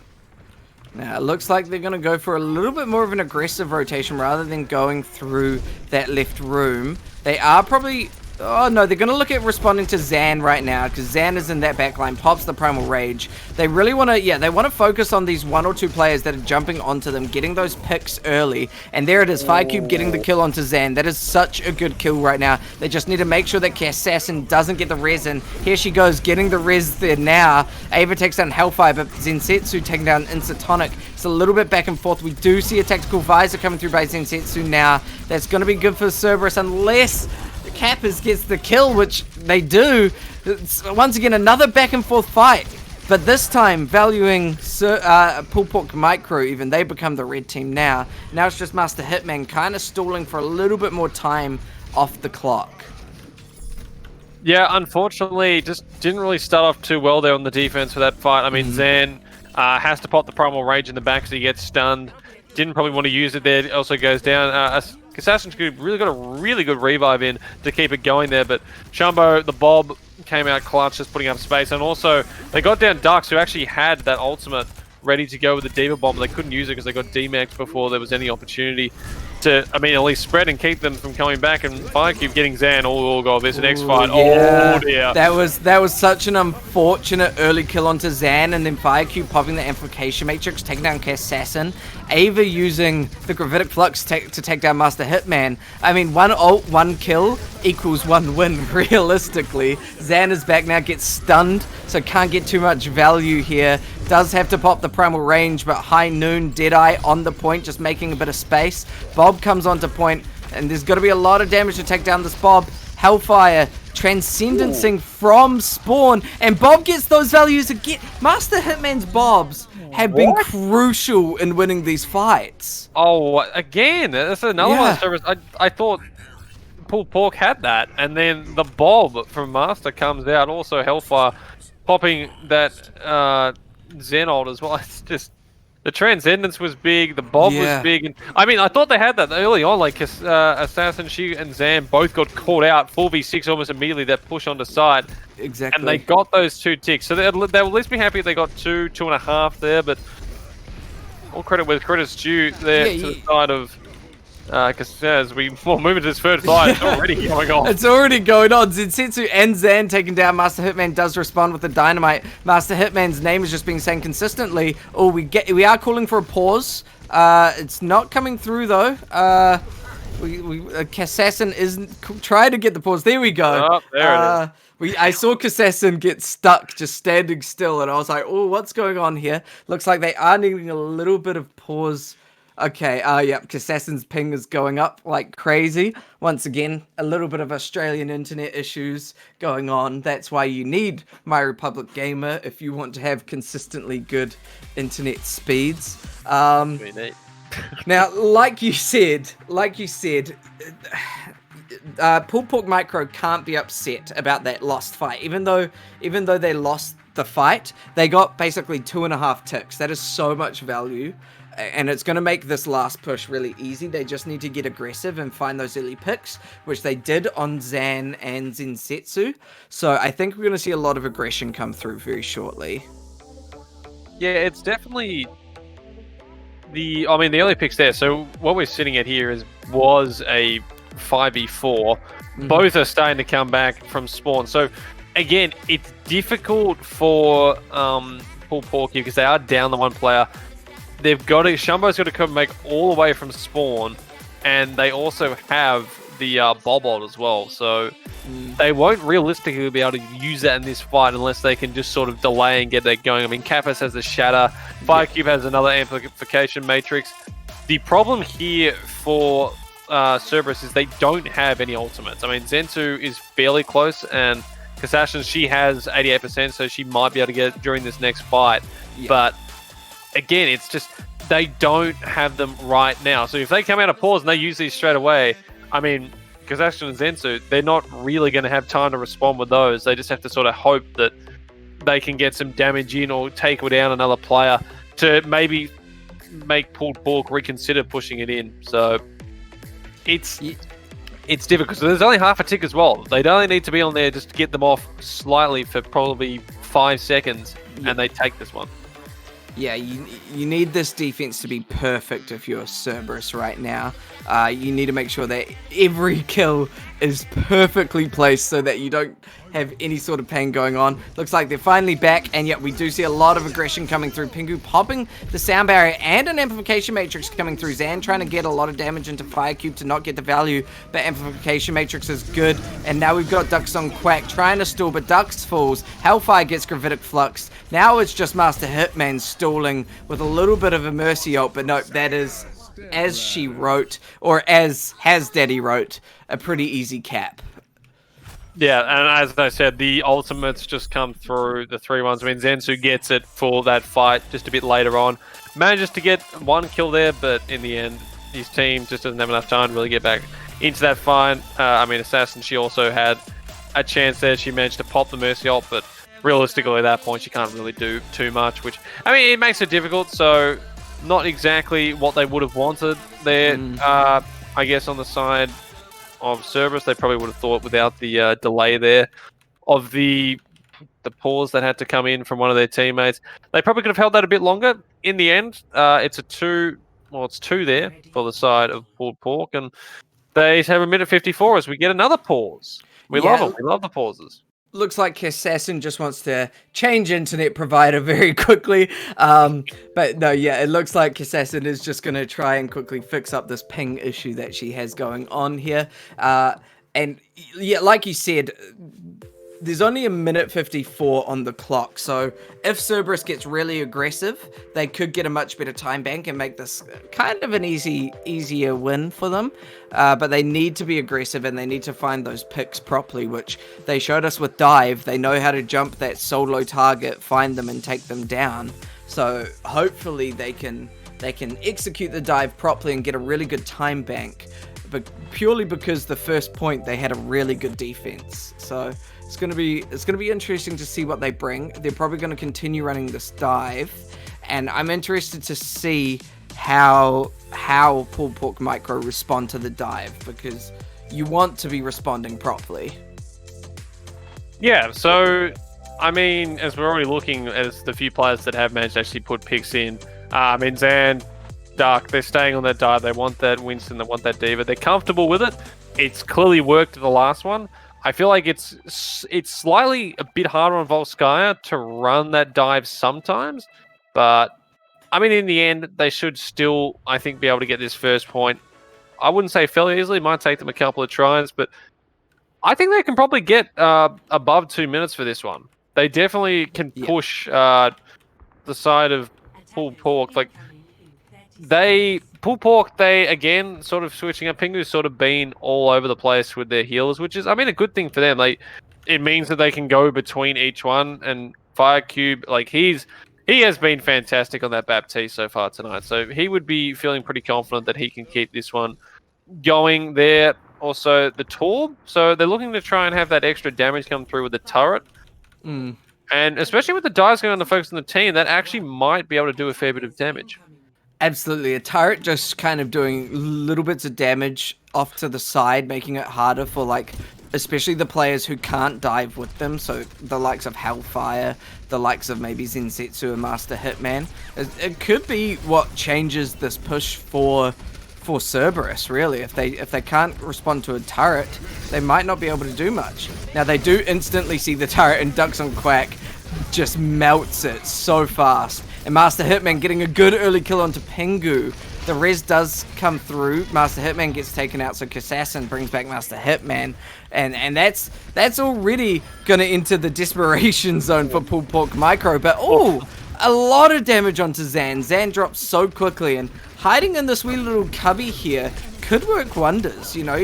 [SPEAKER 1] Now, it looks like they're going to go for a little bit more of an aggressive rotation rather than going through that left room. They are probably... Oh, no, they're going to look at responding to Zan right now because Zan is in that backline, pops the Primal Rage. They really want to, they want to focus on these 1 or 2 players that are jumping onto them, getting those picks early. And there it is, Firecube getting the kill onto Zan. That is such a good kill right now. They just need to make sure that Assassin doesn't get the res in. Here she goes, getting the res there now. Ava takes down Hellfire, but Zensetsu taking down Insatonic. It's a little bit back and forth. We do see a Tactical Visor coming through by Zensetsu now. That's going to be good for Cerberus unless... Kappas gets the kill, which they do. It's, once again, another back and forth fight. But this time, valuing Pulled Pork Micro even, they become the red team now. Now it's just Master Hitman kind of stalling for a little bit more time off the clock.
[SPEAKER 2] Yeah, unfortunately, just didn't really start off too well there on the defense for that fight. I mean, Zan has to pop the Primal Rage in the back as he gets stunned. Didn't probably want to use it there. It also goes down. Assassin's Creed really got a really good revive in to keep it going there, but Shumbo, the Bob, came out clutch, just putting up space, and also they got down Dux, who actually had that ultimate ready to go with the Diva Bomb, but they couldn't use it because they got D-Max before there was any opportunity to, at least spread and keep them from coming back, and Firecube getting Zan. Oh god, there's an X-Fight.
[SPEAKER 1] Yeah.
[SPEAKER 2] Oh dear.
[SPEAKER 1] That was such an unfortunate early kill onto Zan, and then Firecube popping the Amplification Matrix, taking down Assassin. Ava using the Gravitic Flux to take down Master Hitman. I mean, 1 ult, 1 kill equals 1 win, realistically. Zan is back now, gets stunned, so can't get too much value here. Does have to pop the Primal Range, but High Noon, Deadeye on the point, just making a bit of space. Bob comes onto point, and there's got to be a lot of damage to take down this Bob. Hellfire, Transcendencing from Spawn, and Bob gets those values again. Master Hitman's Bobs have been crucial in winning these fights.
[SPEAKER 2] Oh, again, that's another one of Cerberus. I thought Pulled Pork had that, and then the Bob from Master comes out. Also, Hellfire popping that Xenold as well. It's just the Transcendence was big, the Bob was big, and I mean, I thought they had that early on. Like Assassin, she, and Zan both got caught out 4v6 almost immediately. That push onto side,
[SPEAKER 1] exactly,
[SPEAKER 2] and they got those 2 ticks. So they will at least be happy they got 2.5 there. But all credit where credit's due there to the side of. Because as we move into this third fight, it's already going on.
[SPEAKER 1] It's already going on. Zensetsu and Zan taking down. Master Hitman does respond with the dynamite. Master Hitman's name is just being saying consistently. Oh, we are calling for a pause. It's not coming through though. Assassin isn't trying to get the pause. There we go.
[SPEAKER 2] Oh, there it is.
[SPEAKER 1] I saw Assassin get stuck just standing still, and I was like, oh, what's going on here? Looks like they are needing a little bit of pause. Okay, yep, Assassin's ping is going up like crazy. Once again, a little bit of Australian internet issues going on. That's why you need My Republic Gamer if you want to have consistently good internet speeds. Now, like you said, Pulled Pork Micro can't be upset about that lost fight. Even though they lost the fight, they got basically 2.5 ticks. That is so much value. And it's going to make this last push really easy. They just need to get aggressive and find those early picks, which they did on Zan and Zensetsu. So I think we're going to see a lot of aggression come through very shortly.
[SPEAKER 2] Yeah, it's definitely the early picks there. So what we're sitting at here was a 5v4. Both are starting to come back from spawn. So again, it's difficult for Pulled Pork here because they are down the 1 player. They've got to, Shumbo's got to come make all the way from spawn, and they also have the Bobold as well, so they won't realistically be able to use that in this fight unless they can just sort of delay and get that going. I mean, Kappas has the Shatter, Firecube has another Amplification Matrix. The problem here for Cerberus is they don't have any ultimates. I mean, Zensu is fairly close, and Kassashin, she has 88%, so she might be able to get it during this next fight, but again, it's just they don't have them right now. So if they come out of pause and they use these straight away, I mean, Kazakhstan and Zensu, they're not really going to have time to respond with those. They just have to sort of hope that they can get some damage in or take down another player to maybe make Pulled Pork reconsider pushing it in. So it's difficult. So there's only half a tick as well. They'd only need to be on there just to get them off slightly for probably 5 seconds, and they take this one.
[SPEAKER 1] Yeah, you need this defense to be perfect if you're Cerberus right now. You need to make sure that every kill is perfectly placed so that you don't have any sort of pain going on. Looks like they're finally back, and yet we do see a lot of aggression coming through. Pingu popping the sound barrier and an amplification matrix coming through. Zan trying to get a lot of damage into Firecube to not get the value, but amplification matrix is good. And now we've got Dux on Quack trying to stall, but Dux falls. Hellfire gets Gravitic Flux. Now it's just Master Hitman stalling with a little bit of a Mercy ult, but no, that is, as she wrote, or as Hazdaddy wrote, a pretty easy cap.
[SPEAKER 2] Yeah, and as I said, the ultimates just come through, the 3-1s. I mean, Zensu gets it for that fight just a bit later on. Manages to get 1 kill there, but in the end, his team just doesn't have enough time to really get back into that fight. I mean, Assassin, she also had a chance there. She managed to pop the Mercy ult, but realistically at that point, she can't really do too much, which, I mean, it makes it difficult, so not exactly what they would have wanted there. I guess on the side of Cerberus, they probably would have thought without the delay there of the pause that had to come in from one of their teammates, they probably could have held that a bit longer. In the end, it's 2 there for the side of Pulled Pork, and they have a minute 54 as we get another pause. We love them. We love the pauses.
[SPEAKER 1] Looks like Assassin just wants to change internet provider very quickly. But no, yeah, it looks like Assassin is just going to try and quickly fix up this ping issue that she has going on here. And yeah, like you said, there's only a minute 54 on the clock. So if Cerberus gets really aggressive, they could get a much better time bank and make this kind of an easier win for them. But they need to be aggressive and they need to find those picks properly, which they showed us with Dive. They know how to jump that solo target, find them and take them down. So hopefully they can execute the dive properly and get a really good time bank. But purely because the first point they had a really good defense. So it's gonna be interesting to see what they bring. They're probably gonna continue running this dive, and I'm interested to see how Pulled Pork Micro respond to the dive, because you want to be responding properly.
[SPEAKER 2] Yeah, so I mean, as we're already looking as the few players that have managed to actually put picks in, I mean, Zan, Duck, they're staying on that dive. They want that Winston, they want that Diva. They're comfortable with it. It's clearly worked the last one. I feel like it's slightly a bit harder on Volskaya to run that dive sometimes, but I mean, in the end, they should still, I think, be able to get this first point. I wouldn't say fairly easily. It might take them a couple of tries, but I think they can probably get above 2 minutes for this one. They definitely can push the side of Pulled Pork. Like, Pulled Pork, they, again, sort of switching up. Pingu's sort of been all over the place with their healers, which is, I mean, a good thing for them. It means that they can go between each one, and Firecube, like, he has been fantastic on that Baptiste so far tonight. So he would be feeling pretty confident that he can keep this one going there. Also, the Torb. So they're looking to try and have that extra damage come through with the turret. And especially with the dives going on to focus on the team, that actually might be able to do a fair bit of damage.
[SPEAKER 1] Absolutely. A turret just kind of doing little bits of damage off to the side, making it harder for, like, especially the players who can't dive with them. So the likes of Hellfire, the likes of maybe Zensetsu and Master Hitman. It could be what changes this push for Cerberus, really. If they can't respond to a turret, they might not be able to do much. Now, they do instantly see the turret, and Ducks on Quack just melts it so fast. And Master Hitman getting a good early kill onto Pingu. The res does come through. Master Hitman gets taken out, so Assassin brings back Master Hitman. And that's already going to enter the desperation zone for Pulled Pork Micro. But, a lot of damage onto Zan. Zan drops so quickly, and hiding in this wee little cubby here could work wonders. You know,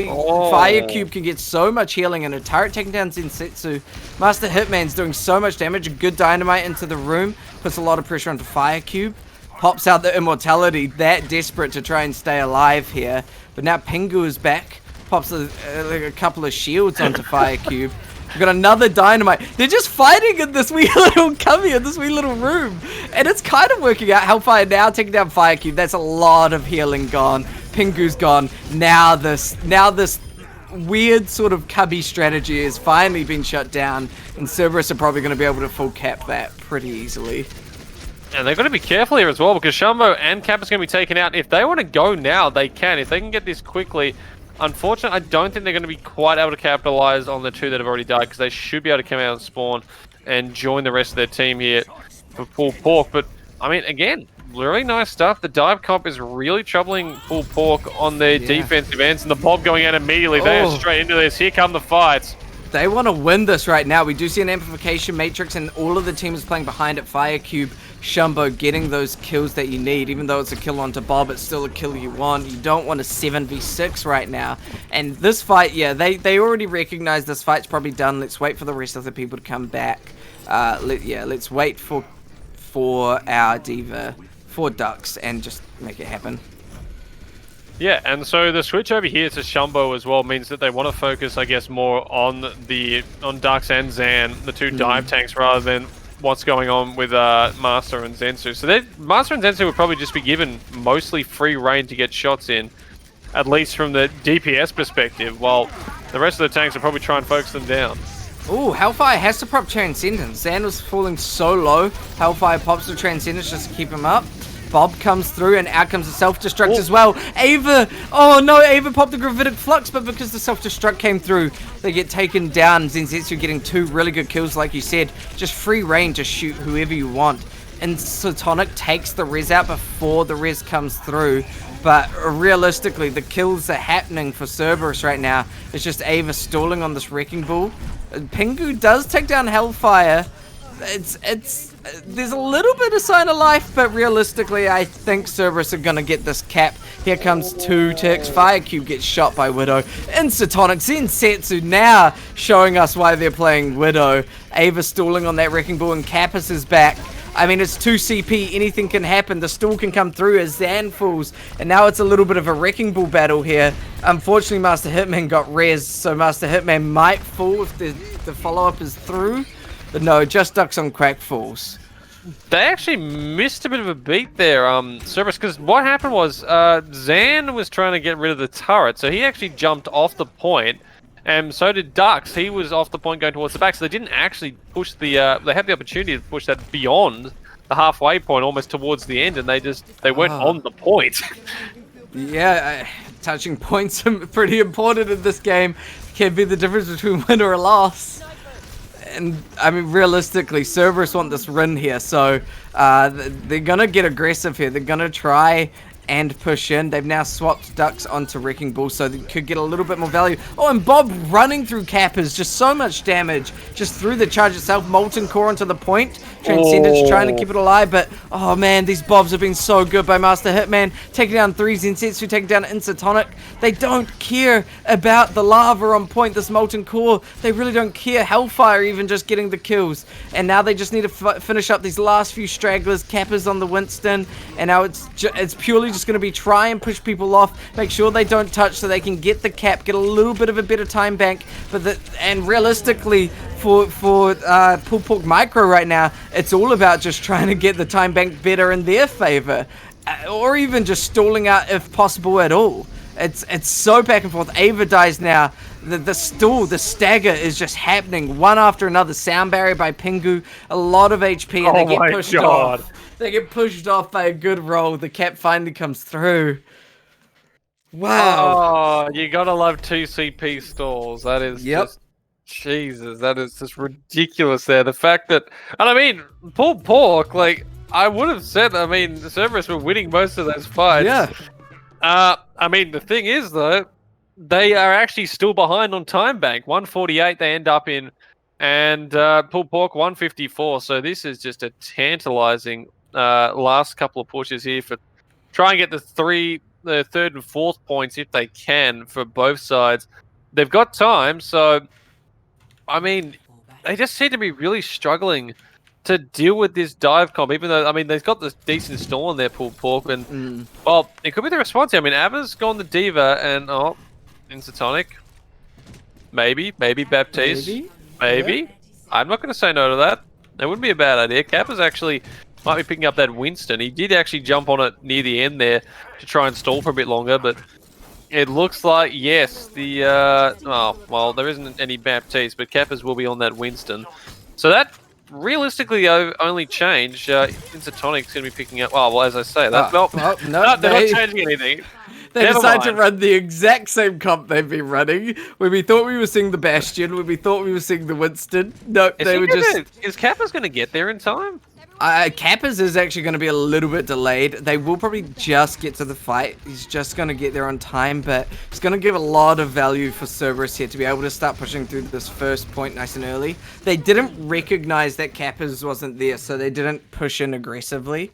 [SPEAKER 1] Firecube can get so much healing, and a turret taking down Zensetsu. Master Hitman's doing so much damage. A good dynamite into the room puts a lot of pressure onto Firecube. Pops out the immortality, that desperate to try and stay alive here. But now Pingu is back. Pops a couple of shields onto Firecube. We've got another dynamite. They're just fighting in this wee little cubby, in this wee little room. And it's kind of working out. Hellfire now taking down Fire Cube. That's a lot of healing gone. Pingu's gone. Now this weird sort of cubby strategy has finally been shut down. And Cerberus are probably going to be able to full cap that pretty easily.
[SPEAKER 2] And they've got to be careful here as well, because Shumbo and Kappa's going to be taken out. If they want to go now, they can. If they can get this quickly. Unfortunately, I don't think they're going to be quite able to capitalize on the two that have already died, because they should be able to come out and spawn and join the rest of their team here for full pork. But, I mean, again, really nice stuff. The dive comp is really troubling full pork on their defensive ends, and the Bob going out immediately. They are straight into this. Here come the fights.
[SPEAKER 1] They want to win this right now. We do see an amplification matrix, and all of the teams playing behind it. Fire Cube, Shumbo getting those kills that you need. Even though it's a kill onto Bob, it's still a kill you want. You don't want a 7v6 right now. And this fight, yeah, they already recognize this fight's probably done. Let's wait for the rest of the people to come back. Let's wait for our Diva, for Ducks, and just make it happen.
[SPEAKER 2] Yeah, and so the switch over here to Shumbo as well means that they want to focus, I guess, more on Ducks and Zan, the two dive tanks, rather than what's going on with Master and Zensu. So Master and Zensu would probably just be given mostly free reign to get shots in, at least from the DPS perspective, while the rest of the tanks will probably try and focus them down.
[SPEAKER 1] Ooh, Hellfire has to prop Transcendence. Zan was falling so low. Hellfire pops the Transcendence just to keep him up. Bob comes through, and out comes the self-destruct as well. Ava, oh no, Ava popped the Gravitic Flux, but because the self-destruct came through, they get taken down. Zenzetsu getting two really good kills, like you said. Just free reign to shoot whoever you want. And Sotonic takes the res out before the res comes through. But realistically, the kills are happening for Cerberus right now. It's just Ava stalling on this Wrecking Ball. Pingu does take down Hellfire. There's a little bit of sign of life, but realistically, I think Cerberus are gonna get this cap. Here comes 2 ticks. Fire Cube gets shot by Widow. Insatonic Zensetsu now showing us why they're playing Widow. Ava stalling on that Wrecking Ball, and Kappas is back. I mean, it's 2 CP, anything can happen. The stall can come through as Zan falls, and now it's a little bit of a Wrecking Ball battle here. Unfortunately, Master Hitman got res, so Master Hitman might fall if the follow-up is through. But no, just Ducks on Crack falls.
[SPEAKER 2] They actually missed a bit of a beat there, Cerberus, because what happened was Zan was trying to get rid of the turret, so he actually jumped off the point, and so did Ducks. He was off the point going towards the back, so they didn't actually push they had the opportunity to push that beyond the halfway point, almost towards the end, and they weren't on the point.
[SPEAKER 1] Yeah, touching points are pretty important in this game. Can be the difference between win or a loss. And I mean, realistically, Cerberus want this win here, so they're gonna get aggressive here. They're gonna try and push in. They've now swapped Ducks onto Wrecking Ball, so they could get a little bit more value. Oh, and Bob running through Kappas, just so much damage, just through the charge itself. Molten Core onto the point. Transcendence trying to keep it alive, but oh man, these Bobs have been so good by Master Hitman. Taking down 3 Zensetsu, taking down Insatonic. They don't care about the lava on point, this Molten Core. They really don't care. Hellfire even just getting the kills. And now they just need to finish up these last few stragglers. Kappas on the Winston, and now it's purely just going to be try and push people off, make sure they don't touch so they can get the cap, get a little bit of a better time bank. And realistically, for Pull Pork Micro right now, it's all about just trying to get the time bank better in their favor, or even just stalling out if possible at all. It's so back and forth. Ava dies now. The stall, the stagger is just happening one after another. Sound barrier by Pingu, a lot of HP, and they get pushed off. They get pushed off by a good roll. The cap finally comes through. Wow.
[SPEAKER 2] Oh, you gotta love 2 CP stalls. That is just, Jesus, that is just ridiculous there. The fact that, and I mean, Pull Pork, like, I would have said, I mean, the Cerberus were winning most of those fights.
[SPEAKER 1] Yeah.
[SPEAKER 2] I mean, the thing is, though, they are actually still behind on time bank. 148 they end up in, and Pull Pork 154. So this is just a tantalizing last couple of pushes here for try and get the 3rd and 4th points if they can for both sides. They've got time, so I mean, they just seem to be really struggling to deal with this dive comp, even though, I mean, they've got this decent stall on their Pull Pork, and well, it could be the response here. I mean, Ava's gone the Diva, and Insatonic, maybe Baptiste. Maybe. I'm not going to say no to that. That wouldn't be a bad idea. Kappa's actually might be picking up that Winston. He did actually jump on it near the end there to try and stall for a bit longer, but it looks like, yes, the... oh, well, there isn't any Baptiste, but Kappa's will be on that Winston. So that realistically only changed. Insatonic's going to be picking up... Oh, well, as I say, that...
[SPEAKER 1] no,
[SPEAKER 2] they're not changing anything.
[SPEAKER 1] They decided to run the exact same comp they've been running. When we thought we were seeing the Bastion, when we thought we were seeing the Winston. No, they were just...
[SPEAKER 2] Is Kappa's going to get there in time?
[SPEAKER 1] Kappa's is actually going to be a little bit delayed. They will probably just get to the fight. He's just going to get there on time, but it's going to give a lot of value for Cerberus here to be able to start pushing through this first point nice and early. They didn't recognize that Kappa's wasn't there, so they didn't push in aggressively.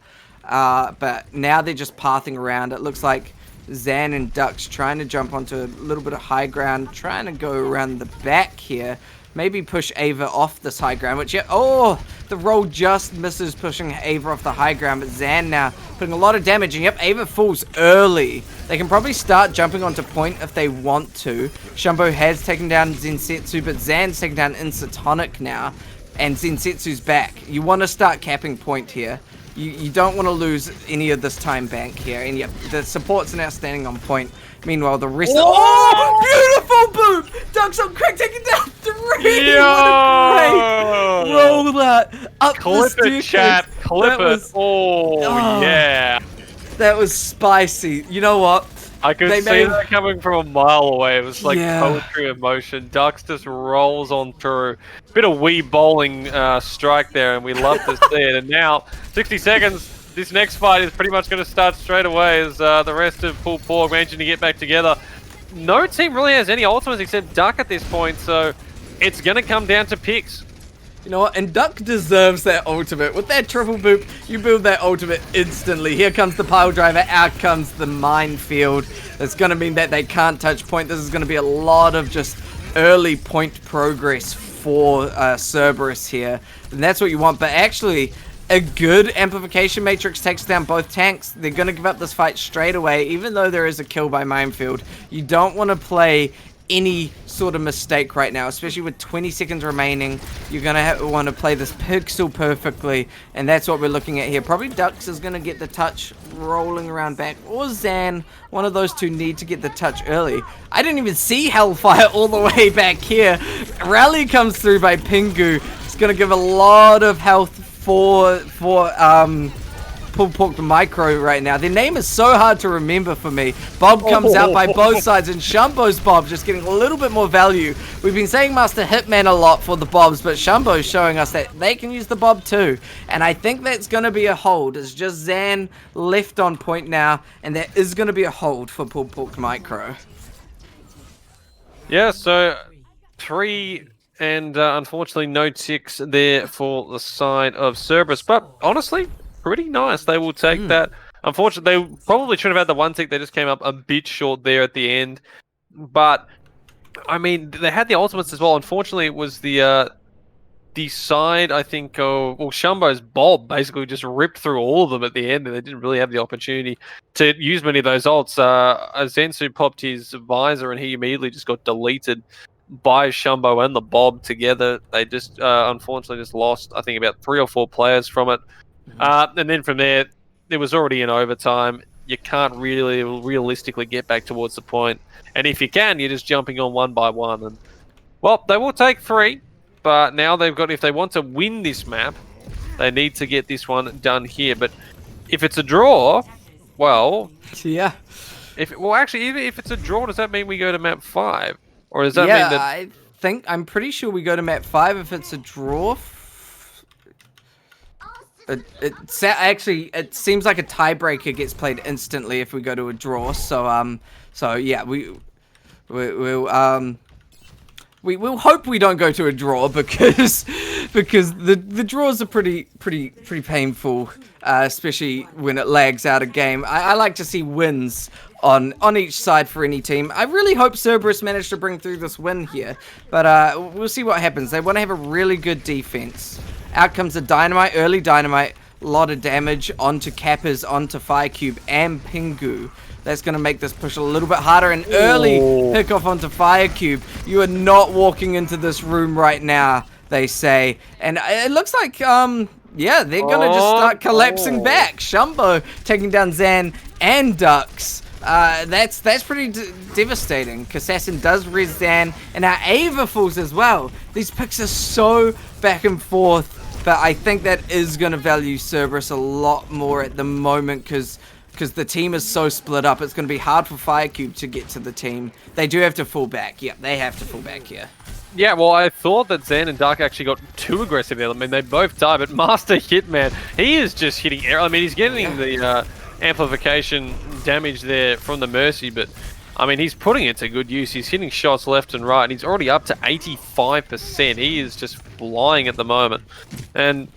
[SPEAKER 1] But now they're just pathing around. It looks like Zan and Duck's trying to jump onto a little bit of high ground, trying to go around the back here. Maybe push Ava off this high ground, which, oh, the roll just misses pushing Ava off the high ground, but Zan now putting a lot of damage, and yep, Ava falls early. They can probably start jumping onto point if they want to. Shumbo has taken down Zensetsu, but Zan's taken down Insatonic now, and Zensetsu's back. You want to start capping point here. You don't want to lose any of this time bank here, and yep, the support's now standing on point. Meanwhile, the rest of... Oh, beautiful boom! Ducks on quick, taking down 3!
[SPEAKER 2] Yo!
[SPEAKER 1] What a great roll that! Up
[SPEAKER 2] Clip
[SPEAKER 1] the
[SPEAKER 2] it, chat. Clip it. Oh, yeah.
[SPEAKER 1] That was spicy. You know what?
[SPEAKER 2] I could see that coming from a mile away. It was like poetry in motion. Ducks just rolls on through. Bit of wee bowling strike there, and we love to see it. And now, 60 seconds. This next fight is pretty much going to start straight away as the rest of Pool Pork managing to get back together. No team really has any ultimates except Duck at this point, so it's going to come down to picks.
[SPEAKER 1] You know what? And Duck deserves that ultimate. With that triple boop, you build that ultimate instantly. Here comes the pile driver, out comes the minefield. It's going to mean that they can't touch point. This is going to be a lot of just early point progress for Cerberus here. And that's what you want. But actually, a good amplification matrix takes down both tanks. They're going to give up this fight straight away, even though there is a kill by minefield. You don't want to play any sort of mistake right now, especially with 20 seconds remaining. You're going to want to play this pixel perfectly, and that's what we're looking at here. Probably Dux is going to get the touch rolling around back, or Zan. One of those two need to get the touch early. I didn't even see Hellfire all the way back here. Rally comes through by Pingu. It's going to give a lot of health for Pull Pork Micro right now. Their name is so hard to remember for me. Bob comes out by both sides, and Shumbo's Bob just getting a little bit more value. We've been saying Master Hitman a lot for the Bobs, but Shumbo's showing us that they can use the Bob too. And I think that's going to be a hold. It's just Zan left on point now, and there is going to be a hold for Pull Pork Micro.
[SPEAKER 2] Yeah, so 3 and unfortunately no ticks there for the side of Cerberus, but honestly, pretty nice. They will take that. Unfortunately, they probably should have had the one tick. They just came up a bit short there at the end. But, I mean, they had the ultimates as well. Unfortunately, it was the side, I think, well, Shumbo's Bob basically just ripped through all of them at the end, and they didn't really have the opportunity to use many of those ults. Zensu popped his visor, and he immediately just got deleted by Shumbo and the Bob together. They just, unfortunately, just lost, I think, about 3 or 4 players from it. And then from there, it was already in overtime. You can't really realistically get back towards the point. And if you can, you're just jumping on one by one. And well, they will take 3, but now they've got, if they want to win this map, they need to get this one done here. But if it's a draw, well,
[SPEAKER 1] yeah.
[SPEAKER 2] Actually, even if it's a draw, does that mean we go to map 5? Or does that mean that...
[SPEAKER 1] I'm pretty sure we go to map 5 if it's a draw. It seems like a tiebreaker gets played instantly if we go to a draw. So yeah, we'll hope we don't go to a draw because the draws are pretty painful, especially when it lags out a game. I like to see wins on each side for any team. I really hope Cerberus managed to bring through this win here, but we'll see what happens. They want to have a really good defense. Out comes a Dynamite, early Dynamite. lot of damage onto Kappas, onto Firecube, and Pingu. That's going to make this push a little bit harder. An early pick off onto Firecube. You are not walking into this room right now, they say. And it looks like, yeah, they're going to just start collapsing back. Shumbo taking down Zan and Dux. That's pretty devastating. Assassin does res Zan, and our Ava falls as well. These picks are so back and forth, but I think that is going to value Cerberus a lot more at the moment because the team is so split up. It's going to be hard for Firecube to get to the team. They do have to fall back. Yeah, they have to fall back here.
[SPEAKER 2] Yeah, well, I thought that Zan and Dark actually got too aggressive there. I mean, they both die, but Master Hitman, he is just hitting air. I mean, he's getting the amplification damage there from the Mercy, but I mean, he's putting it to good use. He's hitting shots left and right, and he's already up to 85%. He is just flying at the moment. And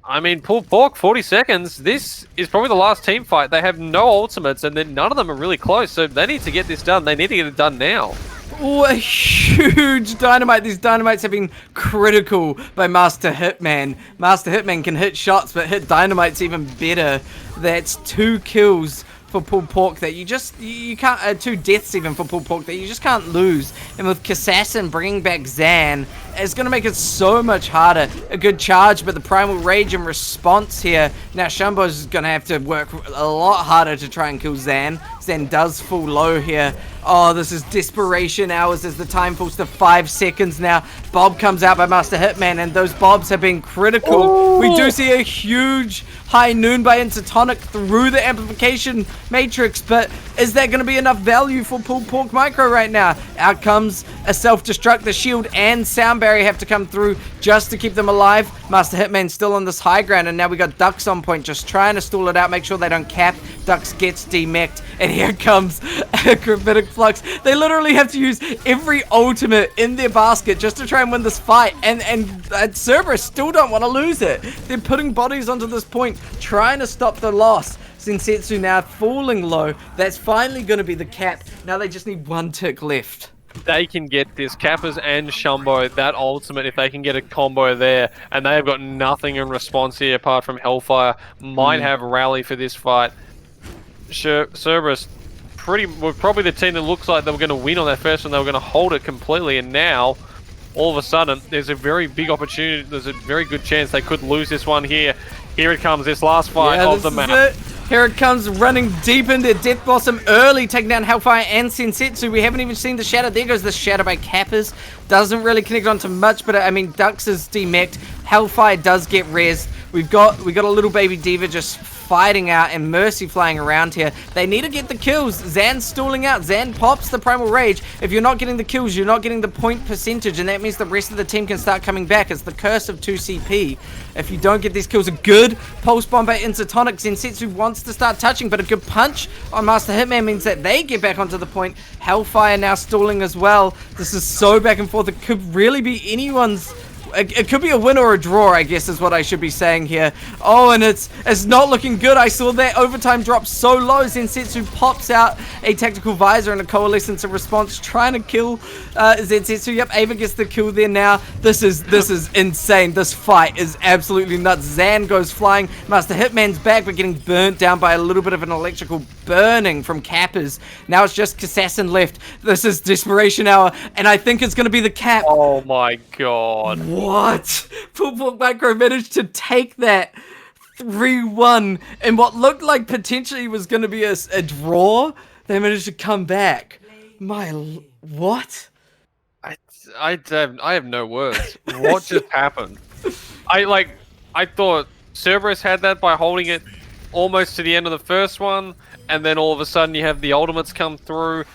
[SPEAKER 2] I mean, Pulled Pork, 40 seconds. This is probably the last team fight. They have no ultimates, and then none of them are really close, so they need to get this done. They need to get it done now.
[SPEAKER 1] Oh, a huge dynamite. These dynamites have been critical by Master Hitman. Master Hitman can hit shots, but hit dynamites even better. That's 2 kills for Pulled Pork that you can't, 2 deaths even for Pulled Pork that you just can't lose. And with Assassin bringing back Zan, it's going to make it so much harder. A good charge, but the Primal Rage in response here. Now Shumbo's going to have to work a lot harder to try and kill Zan. Zan does fall low here. Oh, this is desperation hours as the time falls to 5 seconds now. Bob comes out by Master Hitman, and those bobs have been critical. Ooh. We do see a huge high noon by Intertonic through the amplification matrix, but is that going to be enough value for Pulled Pork Micro right now? Out comes a self-destruct. The shield and sound barrier have to come through just to keep them alive. Master Hitman still on this high ground, and now we got Dux on point, just trying to stall it out, make sure they don't cap. Dux gets demeched, and here comes a Gravitic Flux. They literally have to use every ultimate in their basket just to try and win this fight, and Cerberus still don't want to lose it. They're putting bodies onto this point, trying to stop the loss. Sensetsu now falling low. That's finally going to be the cap. Now they just need 1 tick left.
[SPEAKER 2] They can get this. Kappas and Shumbo, that ultimate, if they can get a combo there, and they have got nothing in response here apart from Hellfire, might have rally for this fight. Cerberus, probably the team that looks like they were going to win on that first one. They were going to hold it completely, and now all of a sudden there's a very big opportunity. There's a very good chance they could lose this one here. Here it comes, this last fight of the map.
[SPEAKER 1] Here it comes, running deep into Death Blossom early, taking down Hellfire and Sensetsu. We haven't even seen the Shadow. There goes the Shadow by Kappas. Doesn't really connect onto much, but I mean, Dux is demeched. Hellfire does get rezzed. We got a little baby Diva just fighting out, and Mercy flying around here. They need to get the kills. Zan's stalling out. Zan pops the Primal Rage. If you're not getting the kills, you're not getting the point percentage, and that means the rest of the team can start coming back. It's the curse of 2 CP. If you don't get these kills, a good Pulse Bomb by Intertonic. Sensetsu wants to start touching, but a good punch on Master Hitman means that they get back onto the point. Hellfire now stalling as well. This is so back and forth. It could really be anyone's. It could be a win or a draw, I guess is what I should be saying here. Oh, and it's not looking good. I saw that overtime drop so low. Sensetsu pops out a tactical visor and a coalescence in response, trying to kill Sensetsu. Yep, Ava gets the kill there now. This is insane. This fight is absolutely nuts. Zan goes flying. Master Hitman's back, but getting burnt down by a little bit of an electrical burning from Kappas. Now it's just Assassin left. This is desperation hour, and I think it's going to be the cap.
[SPEAKER 2] Oh my god.
[SPEAKER 1] What? Pulled Pork Micro managed to take that 3-1 and what looked like potentially was going to be a draw. They managed to come back. What?
[SPEAKER 2] I have no words. What just happened? I thought Cerberus had that by holding it almost to the end of the first one, and then all of a sudden you have the ultimates come through.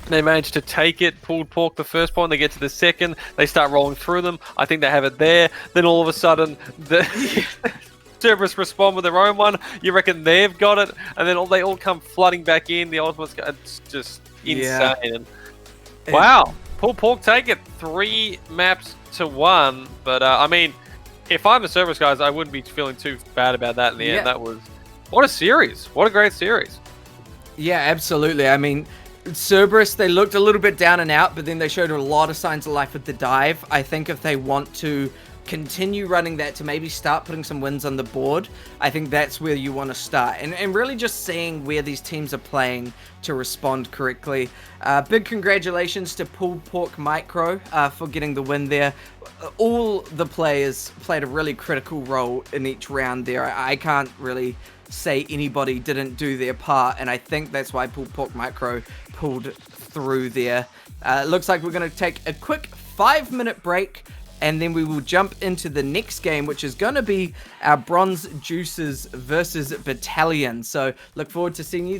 [SPEAKER 2] They managed to take it, Pulled Pork the first point, they get to the second, they start rolling through them. I think they have it there. Then all of a sudden, the Cerberus respond with their own one. You reckon they've got it, and then they all come flooding back in. The ultimates, it's just insane. Yeah. Wow, Pulled Pork take it 3 maps to 1. But I mean, if I'm the Cerberus guys, I wouldn't be feeling too bad about that in the end. That was what a series! What a great series!
[SPEAKER 1] Yeah, absolutely. I mean, Cerberus, they looked a little bit down and out, but then they showed a lot of signs of life with the dive. I think if they want to continue running that to maybe start putting some wins on the board, I think that's where you want to start. And really just seeing where these teams are playing to respond correctly. Big congratulations to Pulled Pork Micro for getting the win there. All the players played a really critical role in each round there. I can't really say anybody didn't do their part, and I think that's why Pulled Pork Micro pulled through there. It looks like we're going to take a quick 5-minute break, and then we will jump into the next game, which is going to be our Bronze Juicers versus Battalion. So look forward to seeing you